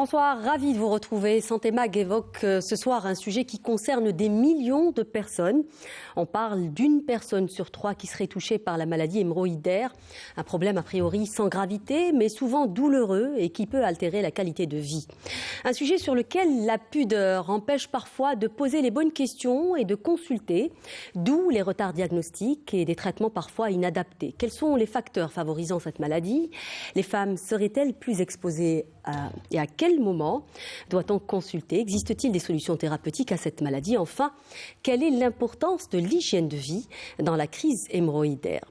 Bonsoir, ravi de vous retrouver. Santé Mag évoque ce soir un sujet qui concerne des millions de personnes. On parle d'une personne sur 3 qui serait touchée par la maladie hémorroïdaire. Un problème a priori sans gravité, mais souvent douloureux et qui peut altérer la qualité de vie. Un sujet sur lequel la pudeur empêche parfois de poser les bonnes questions et de consulter, d'où les retards diagnostiques et des traitements parfois inadaptés. Quels sont les facteurs favorisant cette maladie? Les femmes seraient-elles plus exposées et à quel moment doit-on consulter? Existe-t-il des solutions thérapeutiques à cette maladie? Enfin, quelle est l'importance de l'hygiène de vie dans la crise hémorroïdaire?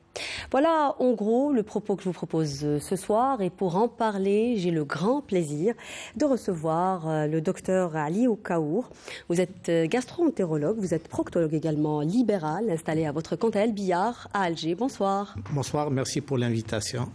Voilà en gros le propos que je vous propose ce soir, et pour en parler, j'ai le grand plaisir de recevoir le docteur Ali Oukaour. Vous êtes gastro-entérologue, vous êtes proctologue également libéral, installé à votre compte à El Biar à Alger. Bonsoir. Bonsoir, merci pour l'invitation.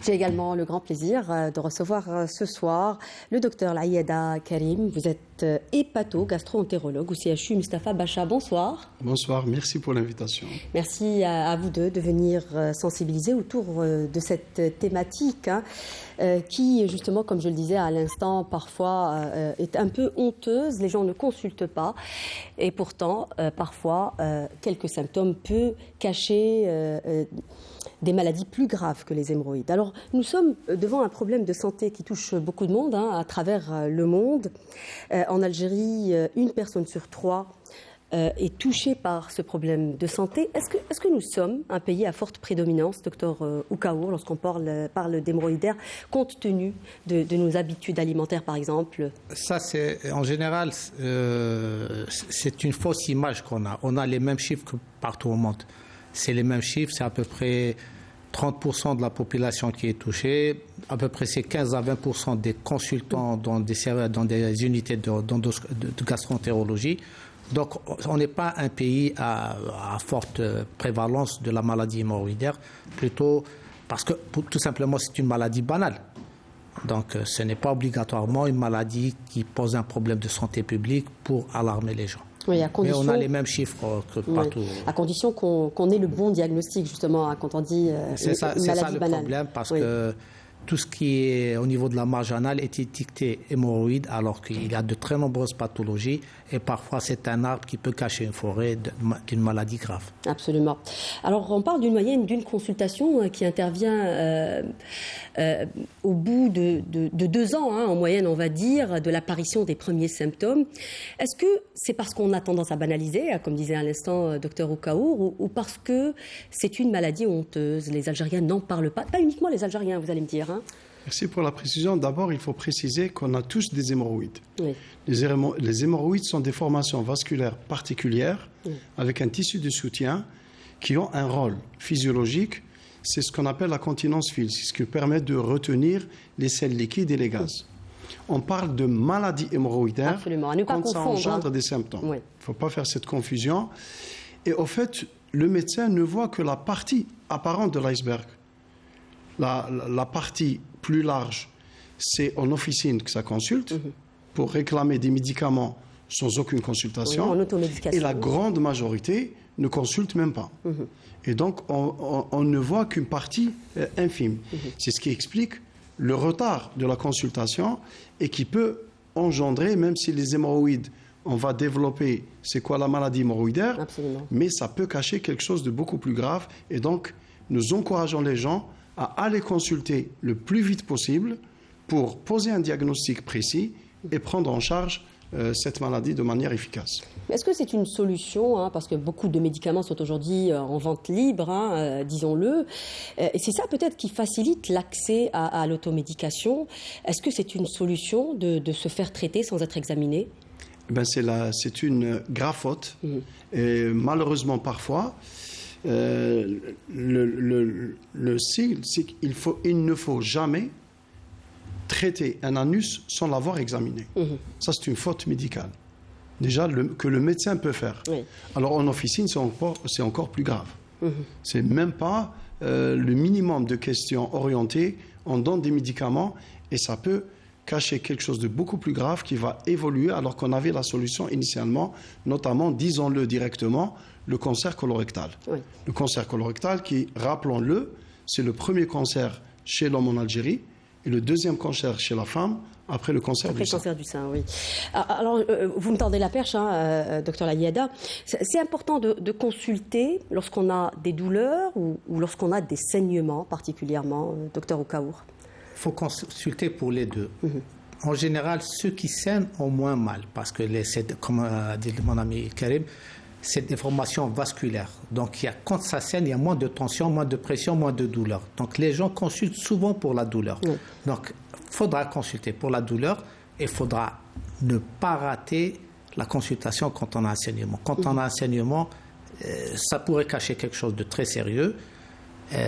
J'ai également le grand plaisir de recevoir ce soir le docteur Laïeda Karim. Vous êtes hépato-gastro-entérologue au CHU Mustapha Bacha. Bonsoir. Bonsoir, merci pour l'invitation. Merci à vous deux de venir sensibiliser autour de cette thématique qui, justement, comme je le disais à l'instant, parfois est un peu honteuse. Les gens ne consultent pas et pourtant, parfois, quelques symptômes peuvent cacher des maladies plus graves que les hémorroïdes. Alors, nous sommes devant un problème de santé qui touche beaucoup de monde à travers le monde. En Algérie, une personne sur 3 est touchée par ce problème de santé. Est-ce que nous sommes un pays à forte prédominance, docteur Oukaour, lorsqu'on parle d'hémorroïdaire, compte tenu de nos habitudes alimentaires, par exemple? Ça, en général, c'est une fausse image qu'on a. On a les mêmes chiffres que partout au monde. C'est les mêmes chiffres, c'est à peu près 30% de la population qui est touchée, à peu près c'est 15 à 20% des consultants dans des unités de gastro-entérologie. Donc on n'est pas un pays à forte prévalence de la maladie hémorroïdaire, plutôt parce que tout simplement c'est une maladie banale. Donc ce n'est pas obligatoirement une maladie qui pose un problème de santé publique pour alarmer les gens. Oui, mais on a les mêmes chiffres que partout. Oui, à condition qu'on ait le bon diagnostic, justement, quand on dit une maladie banale. C'est ça le problème, parce que tout ce qui est au niveau de la marge anale est étiqueté hémorroïde, alors qu'il y a de très nombreuses pathologies, et parfois c'est un arbre qui peut cacher une forêt d'une maladie grave. Absolument. Alors on parle d'une moyenne d'une consultation qui intervient au bout de 2 ans, en moyenne on va dire, de l'apparition des premiers symptômes. Est-ce que c'est parce qu'on a tendance à banaliser, comme disait à l'instant docteur Oukaour, ou parce que c'est une maladie honteuse? Les Algériens n'en parlent pas uniquement les Algériens, vous allez me dire. Merci pour la précision. D'abord, il faut préciser qu'on a tous des hémorroïdes. Oui. Les hémorroïdes sont des formations vasculaires particulières avec un tissu de soutien qui ont un rôle physiologique. C'est ce qu'on appelle la continence file. C'est ce qui permet de retenir les sels liquides et les gaz. On parle de maladie hémorroïdaire quand ça engendre des symptômes. Il ne faut pas faire cette confusion. Et au fait, le médecin ne voit que la partie apparente de l'iceberg. La partie plus large, c'est en officine que ça consulte pour réclamer des médicaments sans aucune consultation. En automédication. Et la grande majorité ne consulte même pas. Et donc, on ne voit qu'une partie infime. C'est ce qui explique le retard de la consultation et qui peut engendrer, même si les hémorroïdes, on va développer c'est quoi la maladie hémorroïdaire, mais ça peut cacher quelque chose de beaucoup plus grave. Et donc, nous encourageons les gens à aller consulter le plus vite possible pour poser un diagnostic précis et prendre en charge cette maladie de manière efficace. Est-ce que c'est une solution, parce que beaucoup de médicaments sont aujourd'hui en vente libre, disons-le, et c'est ça peut-être qui facilite l'accès à l'automédication. Est-ce que c'est une solution de se faire traiter sans être examiné? C'est une grave faute. Et malheureusement, parfois, le signe, c'est qu'il ne faut jamais traiter un anus sans l'avoir examiné. Ça, c'est une faute médicale. Déjà, que le médecin peut faire. Alors, en officine, c'est encore plus grave. C'est même pas le minimum de questions orientées. On donne des médicaments et ça peut cacher quelque chose de beaucoup plus grave qui va évoluer alors qu'on avait la solution initialement, notamment, disons-le directement, le cancer colorectal. Le cancer colorectal qui, rappelons-le, c'est le premier cancer chez l'homme en Algérie et le deuxième cancer chez la femme après le cancer Après du le sein. cancer du sein, oui. Alors, vous me tendez la perche, docteur Laïada. C'est important de consulter lorsqu'on a des douleurs ou lorsqu'on a des saignements, particulièrement, docteur Oukaour. Il faut consulter pour les deux. En général, ceux qui saignent ont moins mal parce que, comme a dit mon ami Karim, c'est des déformations vasculaires. Donc, quand ça saigne, il y a moins de tension, moins de pression, moins de douleur. Donc, les gens consultent souvent pour la douleur. Donc, il faudra consulter pour la douleur et il faudra ne pas rater la consultation quand on a un saignement. Quand on a un saignement, ça pourrait cacher quelque chose de très sérieux.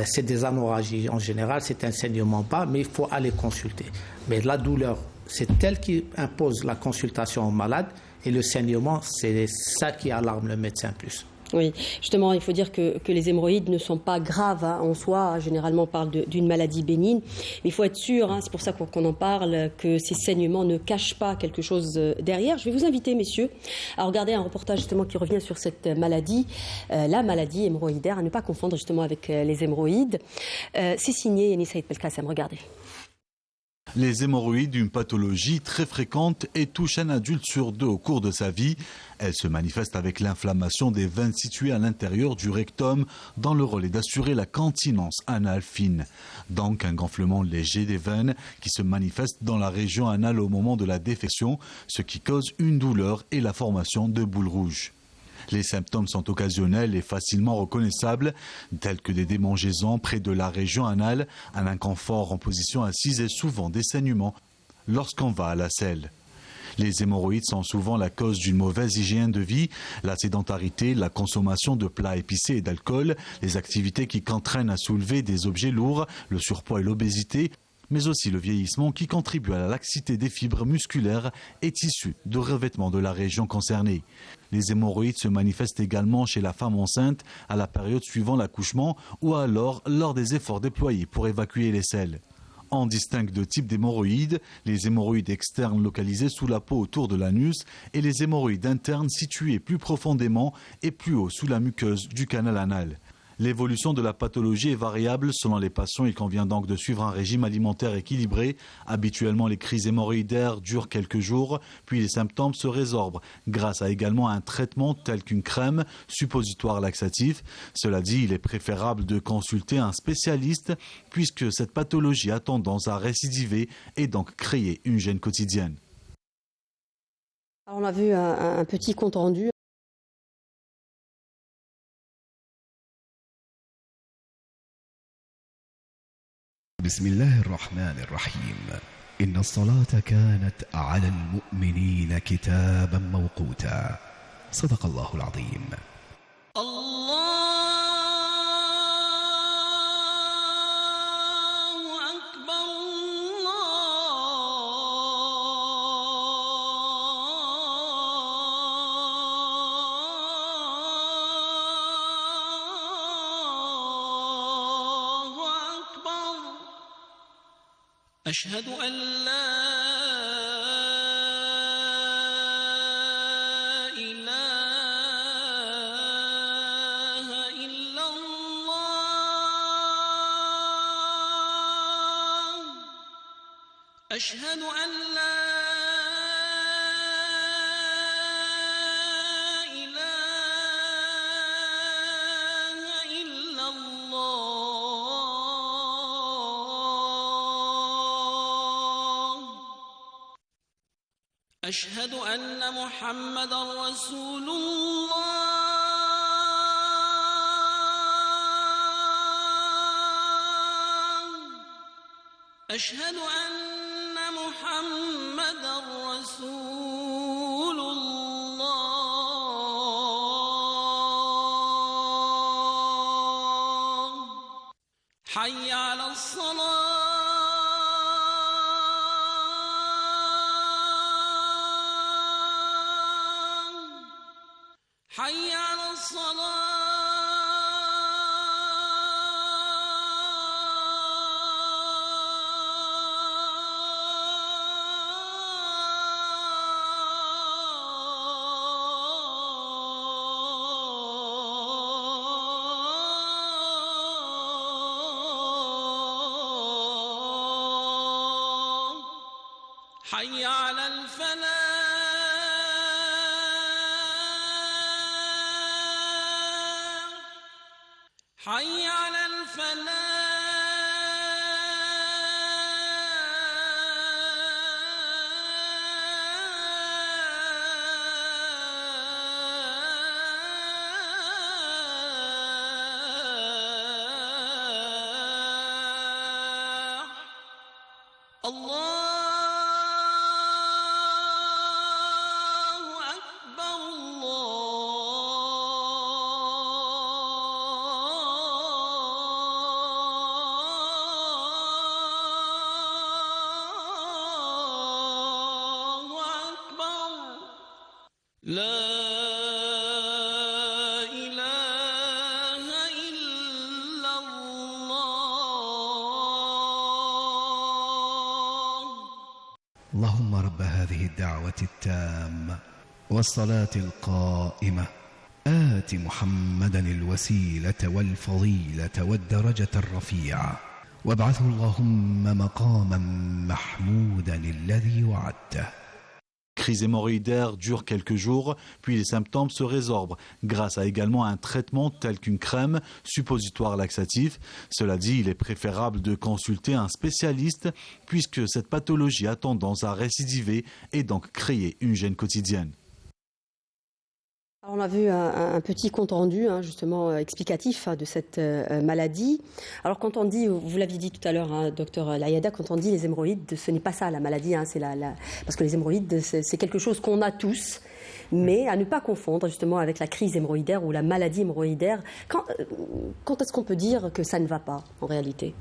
C'est des hémorragies en général, c'est un saignement bas, mais il faut aller consulter. Mais la douleur, c'est elle qui impose la consultation au malade. Et le saignement, c'est ça qui alarme le médecin plus. Oui, justement, il faut dire que les hémorroïdes ne sont pas graves en soi. Généralement, on parle d'une maladie bénigne. Mais il faut être sûr, c'est pour ça qu'on en parle, que ces saignements ne cachent pas quelque chose derrière. Je vais vous inviter, messieurs, à regarder un reportage justement qui revient sur cette maladie, la maladie hémorroïdaire, à ne pas confondre justement avec les hémorroïdes. C'est signé Yanis Saïd Belkacem. Regardez. Les hémorroïdes, une pathologie très fréquente et touche un adulte sur 2 au cours de sa vie. Elle se manifeste avec l'inflammation des veines situées à l'intérieur du rectum, dont le rôle est d'assurer la continence anale fine. Donc un gonflement léger des veines qui se manifeste dans la région anale au moment de la défection, ce qui cause une douleur et la formation de boules rouges. Les symptômes sont occasionnels et facilement reconnaissables, tels que des démangeaisons près de la région anale, un inconfort en position assise et souvent des saignements lorsqu'on va à la selle. Les hémorroïdes sont souvent la cause d'une mauvaise hygiène de vie, la sédentarité, la consommation de plats épicés et d'alcool, les activités qui contraignent à soulever des objets lourds, le surpoids et l'obésité, mais aussi le vieillissement qui contribue à la laxité des fibres musculaires et tissus de revêtement de la région concernée. Les hémorroïdes se manifestent également chez la femme enceinte à la période suivant l'accouchement ou alors lors des efforts déployés pour évacuer les selles. On distingue deux types d'hémorroïdes, les hémorroïdes externes localisés sous la peau autour de l'anus et les hémorroïdes internes situés plus profondément et plus haut sous la muqueuse du canal anal. L'évolution de la pathologie est variable selon les patients. Il convient donc de suivre un régime alimentaire équilibré. Habituellement, les crises hémorroïdaires durent quelques jours, puis les symptômes se résorbent grâce à également un traitement tel qu'une crème, suppositoire laxatif. Cela dit, il est préférable de consulter un spécialiste puisque cette pathologie a tendance à récidiver et donc créer une gêne quotidienne. Alors, on a vu un petit compte rendu. بسم الله الرحمن الرحيم إن الصلاة كانت على المؤمنين كتابا موقوتا صدق الله العظيم أشهد أن لا إله إلا الله أشهد أن لا أشهد أن محمدًا رسول الله أشهد أن محمدًا رسول الله حي على الصلاة حي على الصلاة حي على الفلاح حي على الفلاح الله أكبر الله أكبر لا إله إلا الله اللهم رب هذه الدعوة التامة والصلاة القائمة آت محمدا الوسيلة والفضيلة والدرجة الرفيعة وابعثه اللهم مقاما محمودا الذي وعدته. Crise hémorroïdaire dure quelques jours, puis les symptômes se résorbent grâce à également un traitement tel qu'une crème, suppositoire laxatif. Cela dit, il est préférable de consulter un spécialiste puisque cette pathologie a tendance à récidiver et donc créer une gêne quotidienne. Alors, on a vu un petit compte rendu justement explicatif de cette maladie. Alors quand on dit, vous l'aviez dit tout à l'heure, docteur Layada, quand on dit les hémorroïdes, ce n'est pas ça la maladie, c'est parce que les hémorroïdes c'est quelque chose qu'on a tous, mais à ne pas confondre justement avec la crise hémorroïdaire ou la maladie hémorroïdaire. Quand est-ce qu'on peut dire que ça ne va pas en réalité ?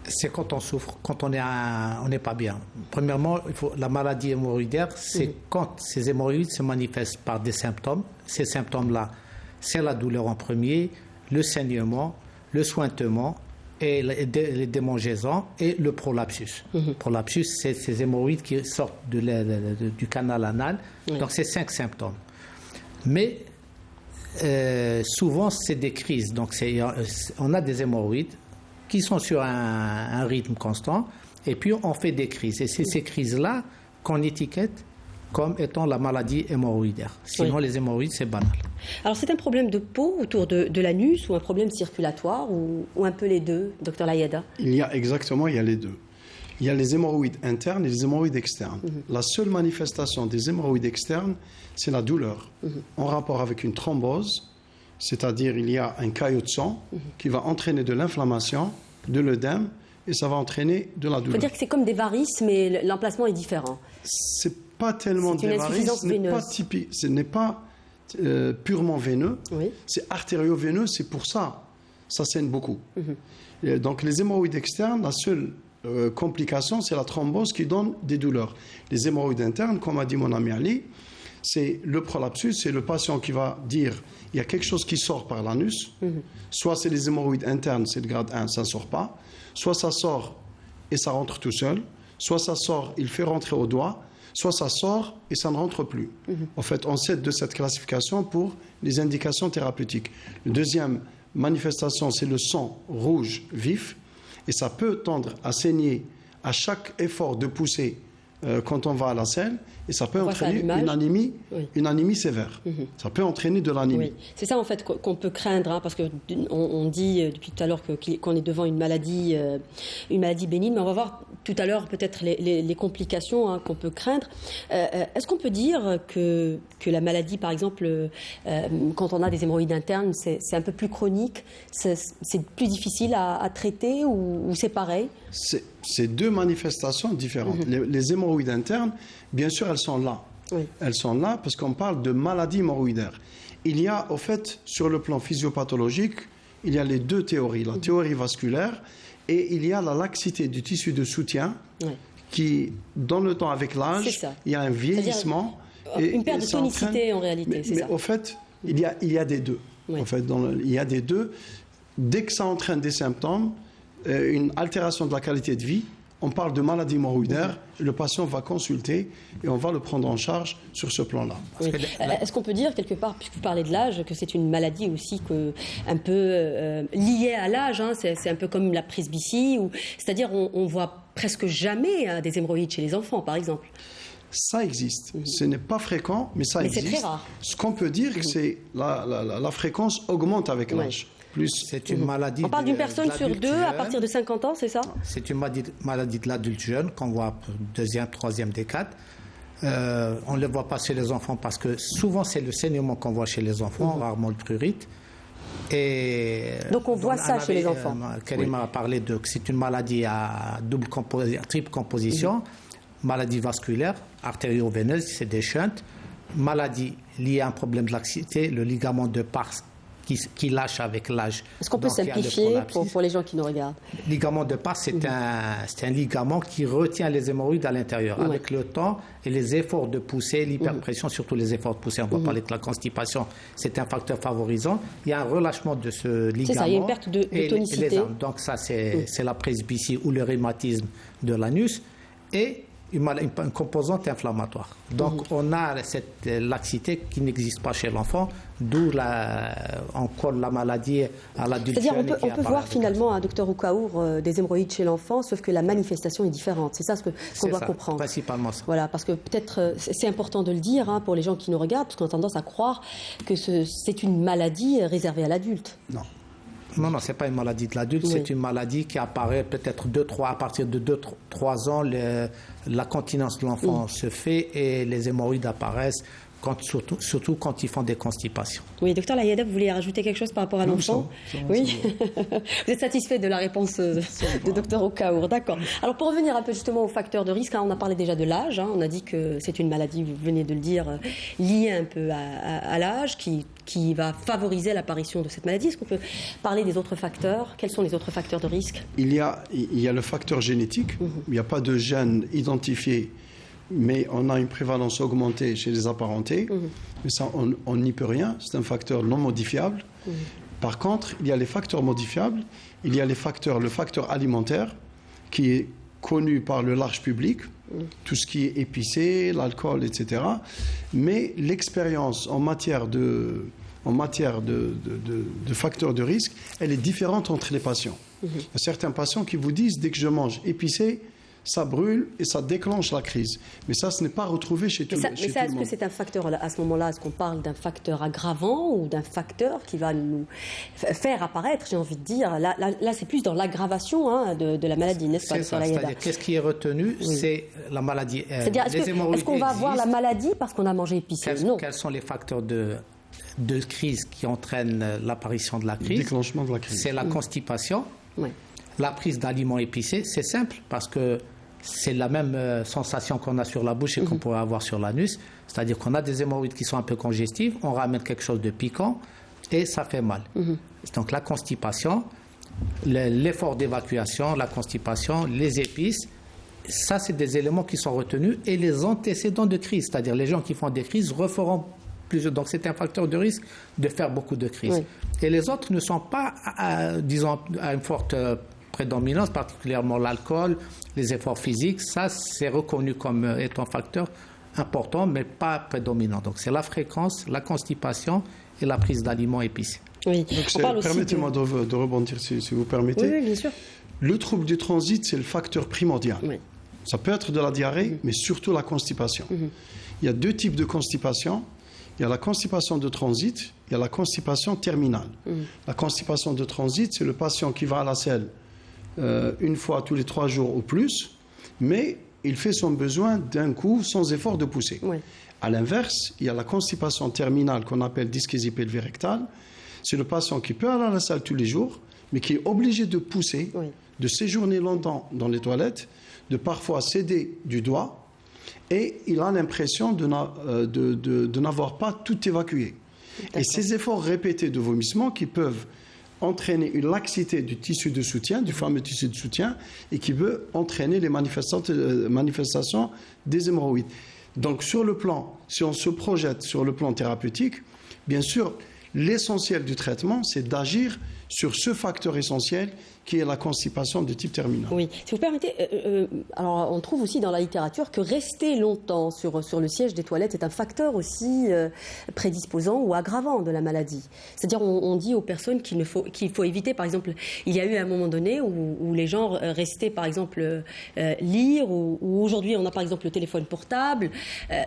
C'est quand on souffre, quand on n'est pas bien. Premièrement, la maladie hémorroïdaire, c'est quand ces hémorroïdes se manifestent par des symptômes. Ces symptômes-là, c'est la douleur en premier, le saignement, le suintement, et les démangeaisons et le prolapsus. Prolapsus, c'est ces hémorroïdes qui sortent du canal anal. Donc, c'est 5 symptômes. Mais souvent, c'est des crises. Donc, on a des hémorroïdes qui sont sur un rythme constant, et puis on fait des crises. Et c'est ces crises-là qu'on étiquette comme étant la maladie hémorroïdaire. Sinon, les hémorroïdes, c'est banal. Alors, c'est un problème de peau autour de l'anus ou un problème circulatoire ou un peu les deux, docteur Layada ? Il y a les deux. Il y a les hémorroïdes internes et les hémorroïdes externes. La seule manifestation des hémorroïdes externes, c'est la douleur, en rapport avec une thrombose, c'est-à-dire il y a un caillot de sang qui va entraîner de l'inflammation, de l'œdème, et ça va entraîner de la douleur. Il faut dire que c'est comme des varices, mais l'emplacement est différent. C'est pas tellement des varices, ce n'est pas purement veineux, c'est artério-veineux, c'est pour ça, ça saigne beaucoup. Et donc les hémorroïdes externes, la seule complication, c'est la thrombose qui donne des douleurs. Les hémorroïdes internes, comme a dit mon ami Ali, c'est le prolapsus, c'est le patient qui va dire il y a quelque chose qui sort par l'anus, soit c'est les hémorroïdes internes, c'est le grade 1, ça ne sort pas, soit ça sort et ça rentre tout seul, soit ça sort, il fait rentrer au doigt, soit ça sort et ça ne rentre plus. En fait, on s'aide de cette classification pour les indications thérapeutiques. La deuxième manifestation, c'est le sang rouge vif, et ça peut tendre à saigner à chaque effort de poussée quand on va à la selle, et ça peut entraîner une anémie sévère. Ça peut entraîner de l'anémie. Oui. C'est ça en fait qu'on peut craindre, parce qu'on dit depuis tout à l'heure qu'on est devant une maladie bénigne, mais on va voir tout à l'heure peut-être les complications qu'on peut craindre. Est-ce qu'on peut dire que la maladie, par exemple, quand on a des hémorroïdes internes, c'est un peu plus chronique, c'est plus difficile à traiter, ou c'est pareil ? C'est deux manifestations différentes. Les hémorroïdes internes, bien sûr, elles sont là. Elles sont là parce qu'on parle de maladie hémorroïdaire. Il y a, au fait, sur le plan physiopathologique, il y a les deux théories, la théorie vasculaire, et il y a la laxité du tissu de soutien qui, dans le temps, avec l'âge, il y a un vieillissement. Une perte de tonicité, en réalité, c'est ça. Mais au fait, il y a des deux. En fait, il y a des deux. Dès que ça entraîne des symptômes, une altération de la qualité de vie, on parle de maladie hémorroïdaire, le patient va consulter et on va le prendre en charge sur ce plan-là. Oui. Est-ce qu'on peut dire quelque part, puisque vous parlez de l'âge, que c'est une maladie aussi un peu liée à l'âge, c'est un peu comme la presbytie, c'est-à-dire on voit presque jamais des hémorroïdes chez les enfants, par exemple. Ça existe. Ce n'est pas fréquent, mais ça existe. C'est très rare. Ce qu'on peut dire, c'est que la fréquence augmente avec l'âge. C'est une maladie. On parle d'une personne sur deux à partir de 50 ans, c'est ça? C'est une maladie de l'adulte jeune qu'on voit deuxième, troisième décade. On ne le voit pas chez les enfants parce que souvent c'est le saignement qu'on voit chez les enfants, rarement le prurite. Et donc on voit ça chez les enfants. Karima a parlé que c'est une maladie à triple composition, maladie vasculaire, artério-veineuse, c'est des shunts, maladie liée à un problème de laxité, le ligament de Pars qui lâche avec l'âge. Est-ce qu'on peut simplifier pour les gens qui nous regardent? Le ligament de Pars, c'est un ligament qui retient les hémorroïdes à l'intérieur. Avec le temps et les efforts de poussée, l'hyperpression, surtout les efforts de poussée, on va parler de la constipation, c'est un facteur favorisant. Il y a un relâchement de ce ligament. C'est ça, il y a une perte de tonicité. Donc ça, c'est la presbytie ou le rhumatisme de l'anus. Et une composante inflammatoire. Donc on a cette laxité qui n'existe pas chez l'enfant, d'où on colle la maladie à l'adulte. C'est-à-dire on peut voir finalement un docteur Oukaour des hémorroïdes chez l'enfant, sauf que la manifestation est différente. C'est ça ce qu'on doit comprendre. Principalement ça. Voilà, parce que peut-être c'est important de le dire pour les gens qui nous regardent, parce qu'on a tendance à croire que c'est une maladie réservée à l'adulte. Non. Non, ce n'est pas une maladie de l'adulte, c'est une maladie qui apparaît peut-être à partir de 2-3 ans, la continence de l'enfant se fait et les hémorroïdes apparaissent, surtout quand ils font des constipations. Oui, docteur Layadeb, vous voulez rajouter quelque chose par rapport à l'enfant? Oui. Vous êtes satisfait de la réponse de docteur Oukaour, d'accord. Alors pour revenir un peu justement aux facteurs de risque, on a parlé déjà de l'âge, on a dit que c'est une maladie, vous venez de le dire, liée un peu à l'âge, qui va favoriser l'apparition de cette maladie. Est-ce qu'on peut parler des autres facteurs? Quels sont les autres facteurs de risque? Il y a le facteur génétique. Il n'y a pas de gène identifié, mais on a une prévalence augmentée chez les apparentés. Mais ça, on n'y peut rien. C'est un facteur non modifiable. Par contre, il y a les facteurs modifiables. Il y a le facteur alimentaire, qui est connu par le large public. Tout ce qui est épicé, l'alcool, etc. Mais l'expérience en matière de facteurs de risque, elle est différente entre les patients. Il y a certains patients qui vous disent, dès que je mange épicé, ça brûle et ça déclenche la crise. Mais ça, ce n'est pas retrouvé chez tout le monde. Mais ça, est-ce que c'est un facteur, à ce moment-là, est-ce qu'on parle d'un facteur aggravant ou d'un facteur qui va nous faire apparaître, j'ai envie de dire, là c'est plus dans l'aggravation de la maladie, n'est-ce pas? C'est ça, c'est-à-dire qu'est-ce qui est retenu, c'est la maladie. C'est-à-dire, est-ce qu'on va avoir la maladie parce qu'on a mangé épicé? Non. Quels sont les facteurs de crise qui entraînent l'apparition de la crise? Le déclenchement de la crise. C'est la constipation, la prise d'aliments épicés. C'est simple parce que c'est la même sensation qu'on a sur la bouche et qu'on pourrait avoir sur l'anus. C'est-à-dire qu'on a des hémorroïdes qui sont un peu congestives, on ramène quelque chose de piquant et ça fait mal. Donc la constipation, l'effort d'évacuation, la constipation, les épices, ça c'est des éléments qui sont retenus, et les antécédents de crise, c'est-à-dire les gens qui font des crises referont plusieurs. Donc c'est un facteur de risque de faire beaucoup de crises. Et les autres ne sont pas, disons, à une forte prédominance, particulièrement l'alcool, les efforts physiques. Ça, c'est reconnu comme étant un facteur important, mais pas prédominant. Donc c'est la fréquence, la constipation et la prise d'aliments épicés. Oui. Permettez-moi de rebondir, si vous permettez. Oui, bien sûr. Le trouble du transit, c'est le facteur primordial. Ça peut être de la diarrhée, mais surtout la constipation. Il y a deux types de constipation. Il y a la constipation de transit, il y a la constipation terminale. La constipation de transit, c'est le patient qui va à la selle une fois tous les 3 jours ou plus, mais il fait son besoin d'un coup sans effort de pousser. À l'inverse, il y a la constipation terminale qu'on appelle dyschésie pelvirectale. C'est le patient qui peut aller à la salle tous les jours, mais qui est obligé de pousser, de séjourner longtemps dans les toilettes, de parfois céder du doigt, et il a l'impression de n'avoir pas tout évacué. Et ces efforts répétés de vomissement qui peuvent entraîner une laxité du tissu de soutien, du fameux tissu de soutien, et qui peut entraîner les manifestations des hémorroïdes. Donc sur le plan, si on se projette sur le plan thérapeutique, bien sûr, l'essentiel du traitement, c'est d'agir sur ce facteur essentiel qui est la constipation de type terminal. Oui, si vous permettez, alors on trouve aussi dans la littérature que rester longtemps sur le siège des toilettes est un facteur aussi prédisposant ou aggravant de la maladie. C'est-à-dire on dit aux personnes qu'il faut éviter, par exemple, il y a eu un moment donné où les gens restaient par exemple lire, ou aujourd'hui on a par exemple le téléphone portable.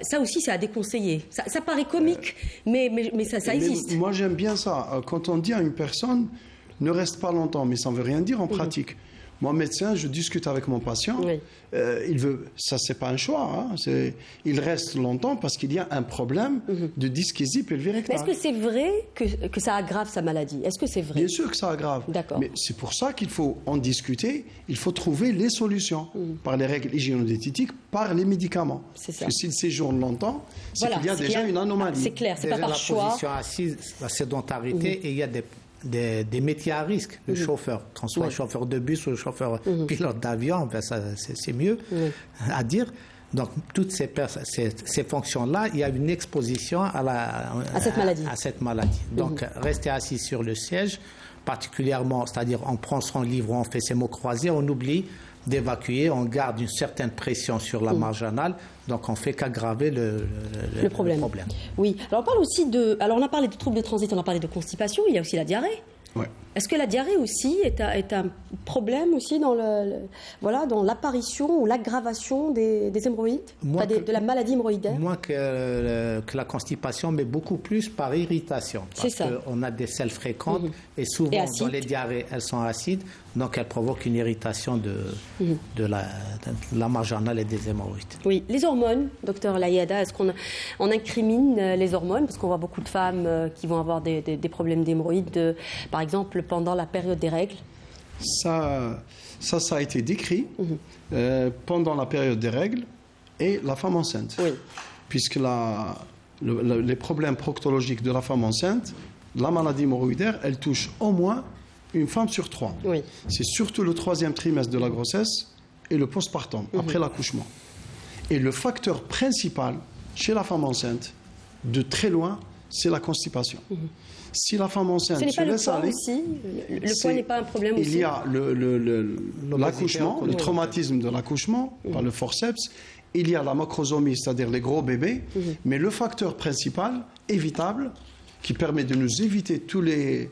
Ça aussi c'est à déconseiller. Ça paraît comique, mais ça existe. Mais moi j'aime bien ça. Quand on dit à une personne ne reste pas longtemps, mais ça ne veut rien dire en pratique. Moi, médecin, je discute avec mon patient. Oui. Ça, c'est pas un choix. Il reste longtemps parce qu'il y a un problème de dyschésie pelvirectale. Est-ce que c'est vrai que ça aggrave sa maladie? Est-ce que c'est vrai? Bien sûr que ça aggrave. D'accord. Mais c'est pour ça qu'il faut en discuter. Il faut trouver les solutions par les règles hygiéno-diététiques, par les médicaments. C'est ça. Parce que s'il séjourne longtemps, c'est qu'il y a déjà une anomalie. C'est clair, c'est pas Déjà, par choix. La position assise, la sédentarité, et il y a des métiers à risque. Le chauffeur, qu'on soit chauffeur de bus ou chauffeur pilote d'avion, ben c'est mieux à dire. Donc, toutes ces fonctions-là, il y a une exposition à cette maladie. Donc, rester assis sur le siège, particulièrement, c'est-à-dire on prend son livre, on fait ses mots croisés, on oublie d'évacuer, on garde une certaine pression sur la marge anale, donc on ne fait qu'aggraver le problème. Oui, alors on parle aussi alors on a parlé de troubles de transit, on a parlé de constipation, il y a aussi la diarrhée. Ouais. Est-ce que la diarrhée aussi est un problème aussi dans dans l'apparition ou l'aggravation des hémorroïdes, de la maladie hémorroïdaire? Moins que la constipation, mais beaucoup plus par irritation. Parce qu'on a des selles fréquentes et souvent dans les diarrhées, elles sont acides, donc elles provoquent une irritation de la marge anale et des hémorroïdes. Oui, les hormones, docteur Layada, est-ce qu'on incrimine les hormones? Parce qu'on voit beaucoup de femmes qui vont avoir des problèmes d'hémorroïdes, par exemple pendant la période des règles. Ça a été décrit pendant la période des règles et la femme enceinte. Oui. Puisque les problèmes proctologiques de la femme enceinte, la maladie hémorroïdaire, elle touche au moins une femme sur 3. Oui. C'est surtout le 3e trimestre de la grossesse et le postpartum, après l'accouchement. Et le facteur principal chez la femme enceinte, de très loin, c'est la constipation. Si la femme enceinte se laisse aller, aussi. Le poids n'est pas un problème aussi. Il y a l'accouchement, le traumatisme de l'accouchement par le forceps. Il y a la macrosomie, c'est-à-dire les gros bébés. Mais le facteur principal, évitable, qui permet de nous éviter tous les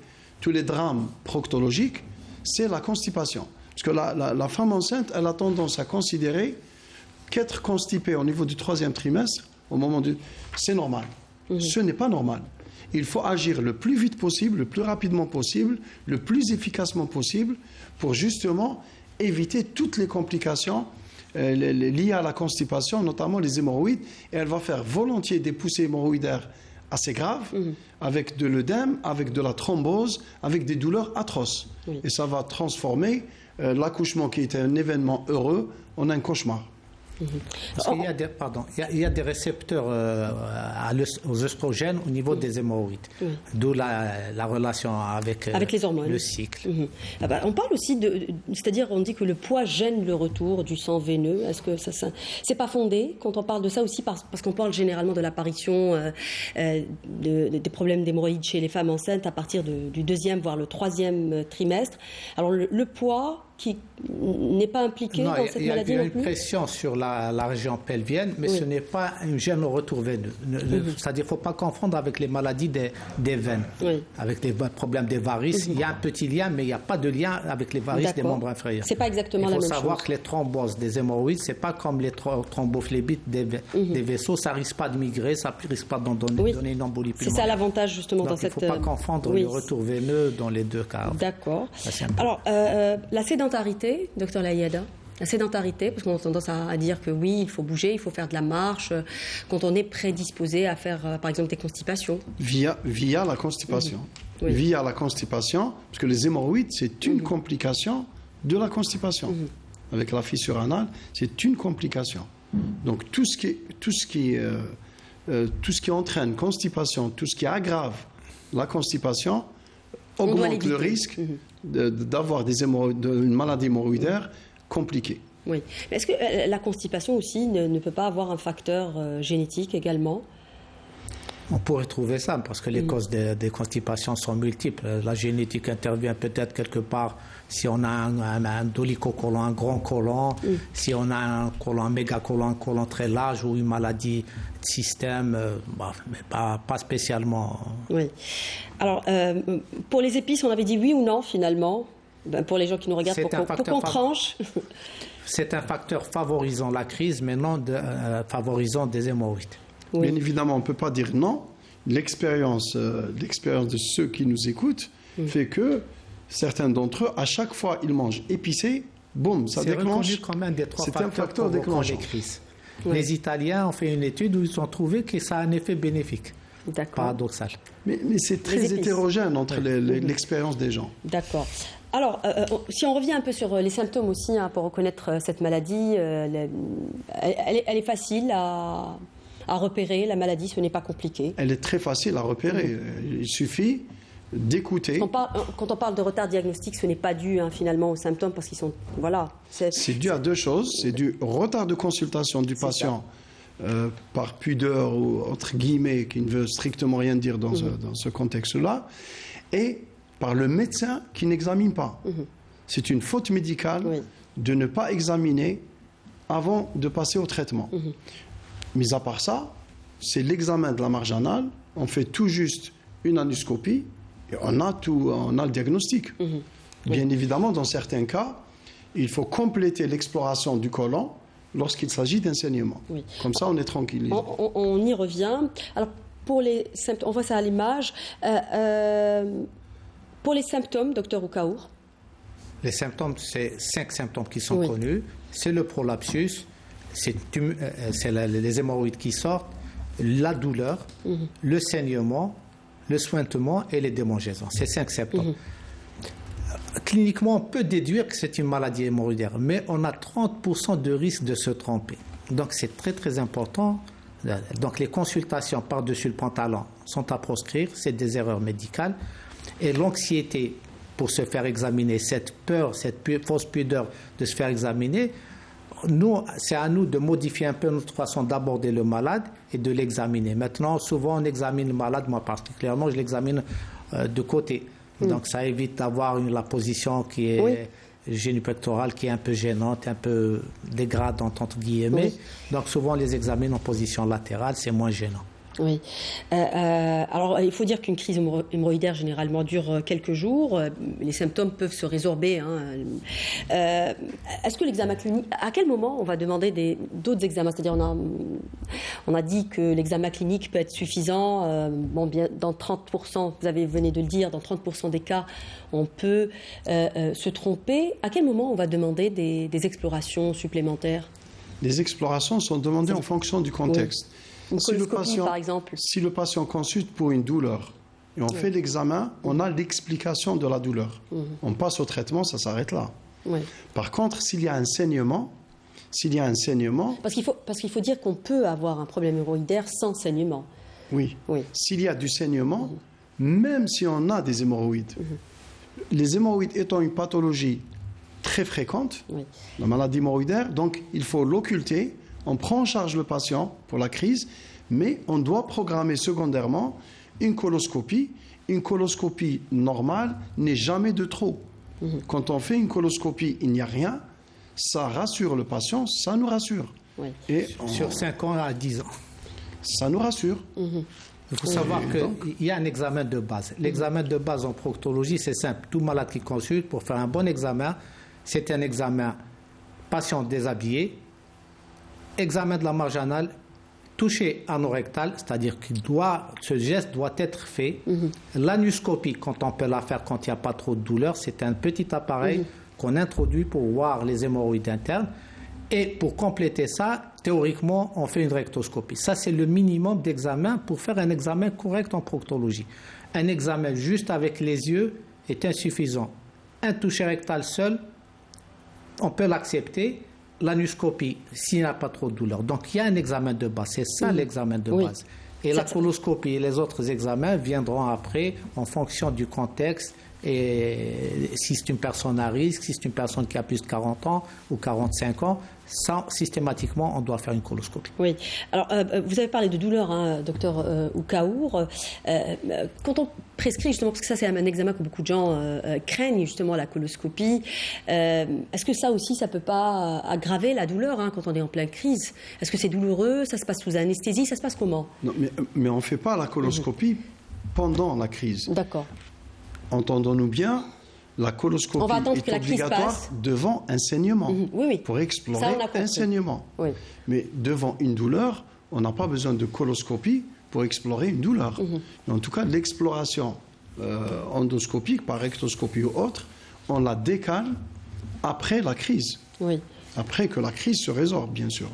drames proctologiques, c'est la constipation. Parce que la femme enceinte, elle a tendance à considérer qu'être constipée au niveau du 3e trimestre, au moment c'est normal. Ce n'est pas normal. Il faut agir le plus vite possible, le plus rapidement possible, le plus efficacement possible pour justement éviter toutes les complications liées à la constipation, notamment les hémorroïdes. Et elle va faire volontiers des poussées hémorroïdaires assez graves, avec de l'œdème, avec de la thrombose, avec des douleurs atroces. Et ça va transformer l'accouchement qui était un événement heureux en un cauchemar. Parce qu'il y a des récepteurs aux œstrogènes au niveau des hémorroïdes, d'où la relation avec les hormones, le cycle. On parle aussi c'est-à-dire on dit que le poids gêne le retour du sang veineux. Est-ce que ça c'est pas fondé quand on parle de ça aussi parce qu'on parle généralement de l'apparition des problèmes d'hémorroïdes chez les femmes enceintes à partir du 2e voire le 3e trimestre. Alors le poids qui n'est pas impliqué dans cette maladie non plus. Il y a une pression sur la région pelvienne, mais ce n'est pas un gène au retour veineux. C'est-à-dire qu'il ne faut pas confondre avec les maladies des veines, avec des problèmes des varices. Il y a un petit lien, mais il n'y a pas de lien avec les varices des membres inférieurs. C'est pas exactement la même chose. Il faut savoir que les thromboses des hémorroïdes, c'est pas comme les thrombophlébite des vaisseaux. Ça risque pas de migrer, ça risque pas d'en donner une embolie pulmonaire. C'est ça l'avantage justement dans cette. Il ne faut pas confondre le retour veineux dans les deux cas. D'accord. Alors la sédentarité, docteur Layada, la sédentarité, parce qu'on a tendance à dire que oui, il faut bouger, il faut faire de la marche, quand on est prédisposé à faire, par exemple, des constipations. Via la constipation. Via la constipation, parce que les hémorroïdes, c'est une complication de la constipation. Avec la fissure anale, c'est une complication. Donc tout ce qui entraîne constipation, tout ce qui aggrave la constipation, augmente le risque d'avoir une maladie hémorroïdaire compliquée. Oui. Mais est-ce que la constipation aussi ne peut pas avoir un facteur génétique également? On pourrait trouver ça, parce que les causes des constipations sont multiples. La génétique intervient peut-être quelque part si on a un dolichocolon, un grand côlon, si on a un côlon, un mégacolon, un côlon très large ou une maladie de système, mais pas spécialement. Oui. Alors, pour les épices, on avait dit oui ou non, finalement, pour les gens qui nous regardent, pour qu'on tranche. C'est un facteur favorisant la crise, mais non favorisant des hémorroïdes. Oui. Bien évidemment, on ne peut pas dire non. L'expérience de ceux qui nous écoutent fait que certains d'entre eux, à chaque fois ils mangent épicé, boum, ça déclenche. C'est quand même des 3 c'est un facteur déclenchant. Oui. Les Italiens ont fait une étude où ils ont trouvé que ça a un effet bénéfique. D'accord. Paradoxal. Mais c'est très hétérogène entre l'expérience des gens. D'accord. Alors, si on revient un peu sur les symptômes aussi, pour reconnaître cette maladie, elle est facile à repérer, la maladie, ce n'est pas compliqué. Elle est très facile à repérer. Il suffit d'écouter. Quand on parle de retard diagnostique, ce n'est pas dû finalement aux symptômes, parce qu'ils sont... Voilà. C'est dû à deux choses. C'est du retard de consultation du patient par pudeur ou entre guillemets, qui ne veut strictement rien dire dans ce contexte-là, et par le médecin qui n'examine pas. C'est une faute médicale de ne pas examiner avant de passer au traitement. Mis à part ça, c'est l'examen de la marge anale. On fait tout juste une anoscopie et on a le diagnostic. Bien évidemment, dans certains cas, il faut compléter l'exploration du côlon lorsqu'il s'agit d'un saignement. Comme ça, on est tranquille. On y revient. Alors, pour les symptômes, on voit ça à l'image. Pour les symptômes, docteur Oukaour. Les symptômes, c'est 5 symptômes qui sont connus. C'est le prolapsus, c'est les hémorroïdes qui sortent, la douleur, le saignement, le suintement et les démangeaisons. C'est 5 symptômes. Cliniquement, on peut déduire que c'est une maladie hémorroïdaire, mais on a 30% de risque de se tromper. Donc c'est très très important. Donc les consultations par-dessus le pantalon sont à proscrire, c'est des erreurs médicales. Et l'anxiété pour se faire examiner, cette peur, cette fausse pudeur de se faire examiner, c'est à nous de modifier un peu notre façon d'aborder le malade et de l'examiner. Maintenant, souvent, on examine le malade, moi particulièrement, je l'examine de côté. Donc, ça évite d'avoir la position qui est génipectorale, qui est un peu gênante, un peu dégradante, entre guillemets. Donc, souvent, on les examine en position latérale, c'est moins gênant. Oui. Alors, il faut dire qu'une crise hémorroïdaire, généralement, dure quelques jours. Les symptômes peuvent se résorber. Est-ce que l'examen clinique... À quel moment on va demander d'autres examens? C'est-à-dire, on a dit que l'examen clinique peut être suffisant. Bien, dans 30%, vous venez de le dire, dans 30% des cas, on peut se tromper. À quel moment on va demander des explorations supplémentaires? Les explorations sont demandées en fonction du contexte. Si le patient consulte pour une douleur et on fait l'examen, on a l'explication de la douleur. On passe au traitement, ça s'arrête là. Par contre, s'il y a un saignement... Parce qu'il faut dire qu'on peut avoir un problème hémorroïdaire sans saignement. Oui. S'il y a du saignement, même si on a des hémorroïdes, les hémorroïdes étant une pathologie très fréquente, la maladie hémorroïdaire, donc il faut l'occulter. On prend en charge le patient pour la crise, mais on doit programmer secondairement une coloscopie. Une coloscopie normale n'est jamais de trop. Quand on fait une coloscopie, il n'y a rien, ça rassure le patient, ça nous rassure. Et sur 5 ans à 10 ans. Ça nous rassure. Il faut savoir qu'il y a un examen de base. L'examen de base en proctologie, c'est simple. Tout malade qui consulte, pour faire un bon examen, c'est un examen patient déshabillé, examen de la marge anale, toucher anorectal, c'est-à-dire que ce geste doit être fait. L'anuscopie, quand on peut la faire quand il n'y a pas trop de douleur, c'est un petit appareil qu'on introduit pour voir les hémorroïdes internes. Et pour compléter ça, théoriquement, on fait une rectoscopie. Ça, c'est le minimum d'examen pour faire un examen correct en proctologie. Un examen juste avec les yeux est insuffisant. Un toucher rectal seul, on peut l'accepter. L'anuscopie, s'il n'y a pas trop de douleur. Donc, il y a un examen de base. C'est ça l'examen de base. Et la coloscopie et les autres examens viendront après en fonction du contexte Et si c'est une personne à risque, si c'est une personne qui a plus de 40 ans ou 45 ans, ça, systématiquement, on doit faire une coloscopie. Oui. Alors, vous avez parlé de douleur, hein, docteur Oukaour. Quand on prescrit, justement, parce que ça, c'est un examen que beaucoup de gens craignent, justement, la coloscopie, est-ce que ça aussi, ça ne peut pas aggraver la douleur hein, quand on est en pleine crise? Est-ce que c'est douloureux? Ça se passe sous anesthésie? Ça se passe comment? Non, mais on ne fait pas la coloscopie pendant la crise. D'accord. Entendons-nous bien, la coloscopie est obligatoire devant un saignement, oui. pour explorer un saignement. Oui. Mais devant une douleur, on n'a pas besoin de coloscopie pour explorer une douleur. Mais en tout cas, l'exploration endoscopique, par rectoscopie ou autre, on la décale après la crise. Oui. Après que la crise se résorbe, bien sûr.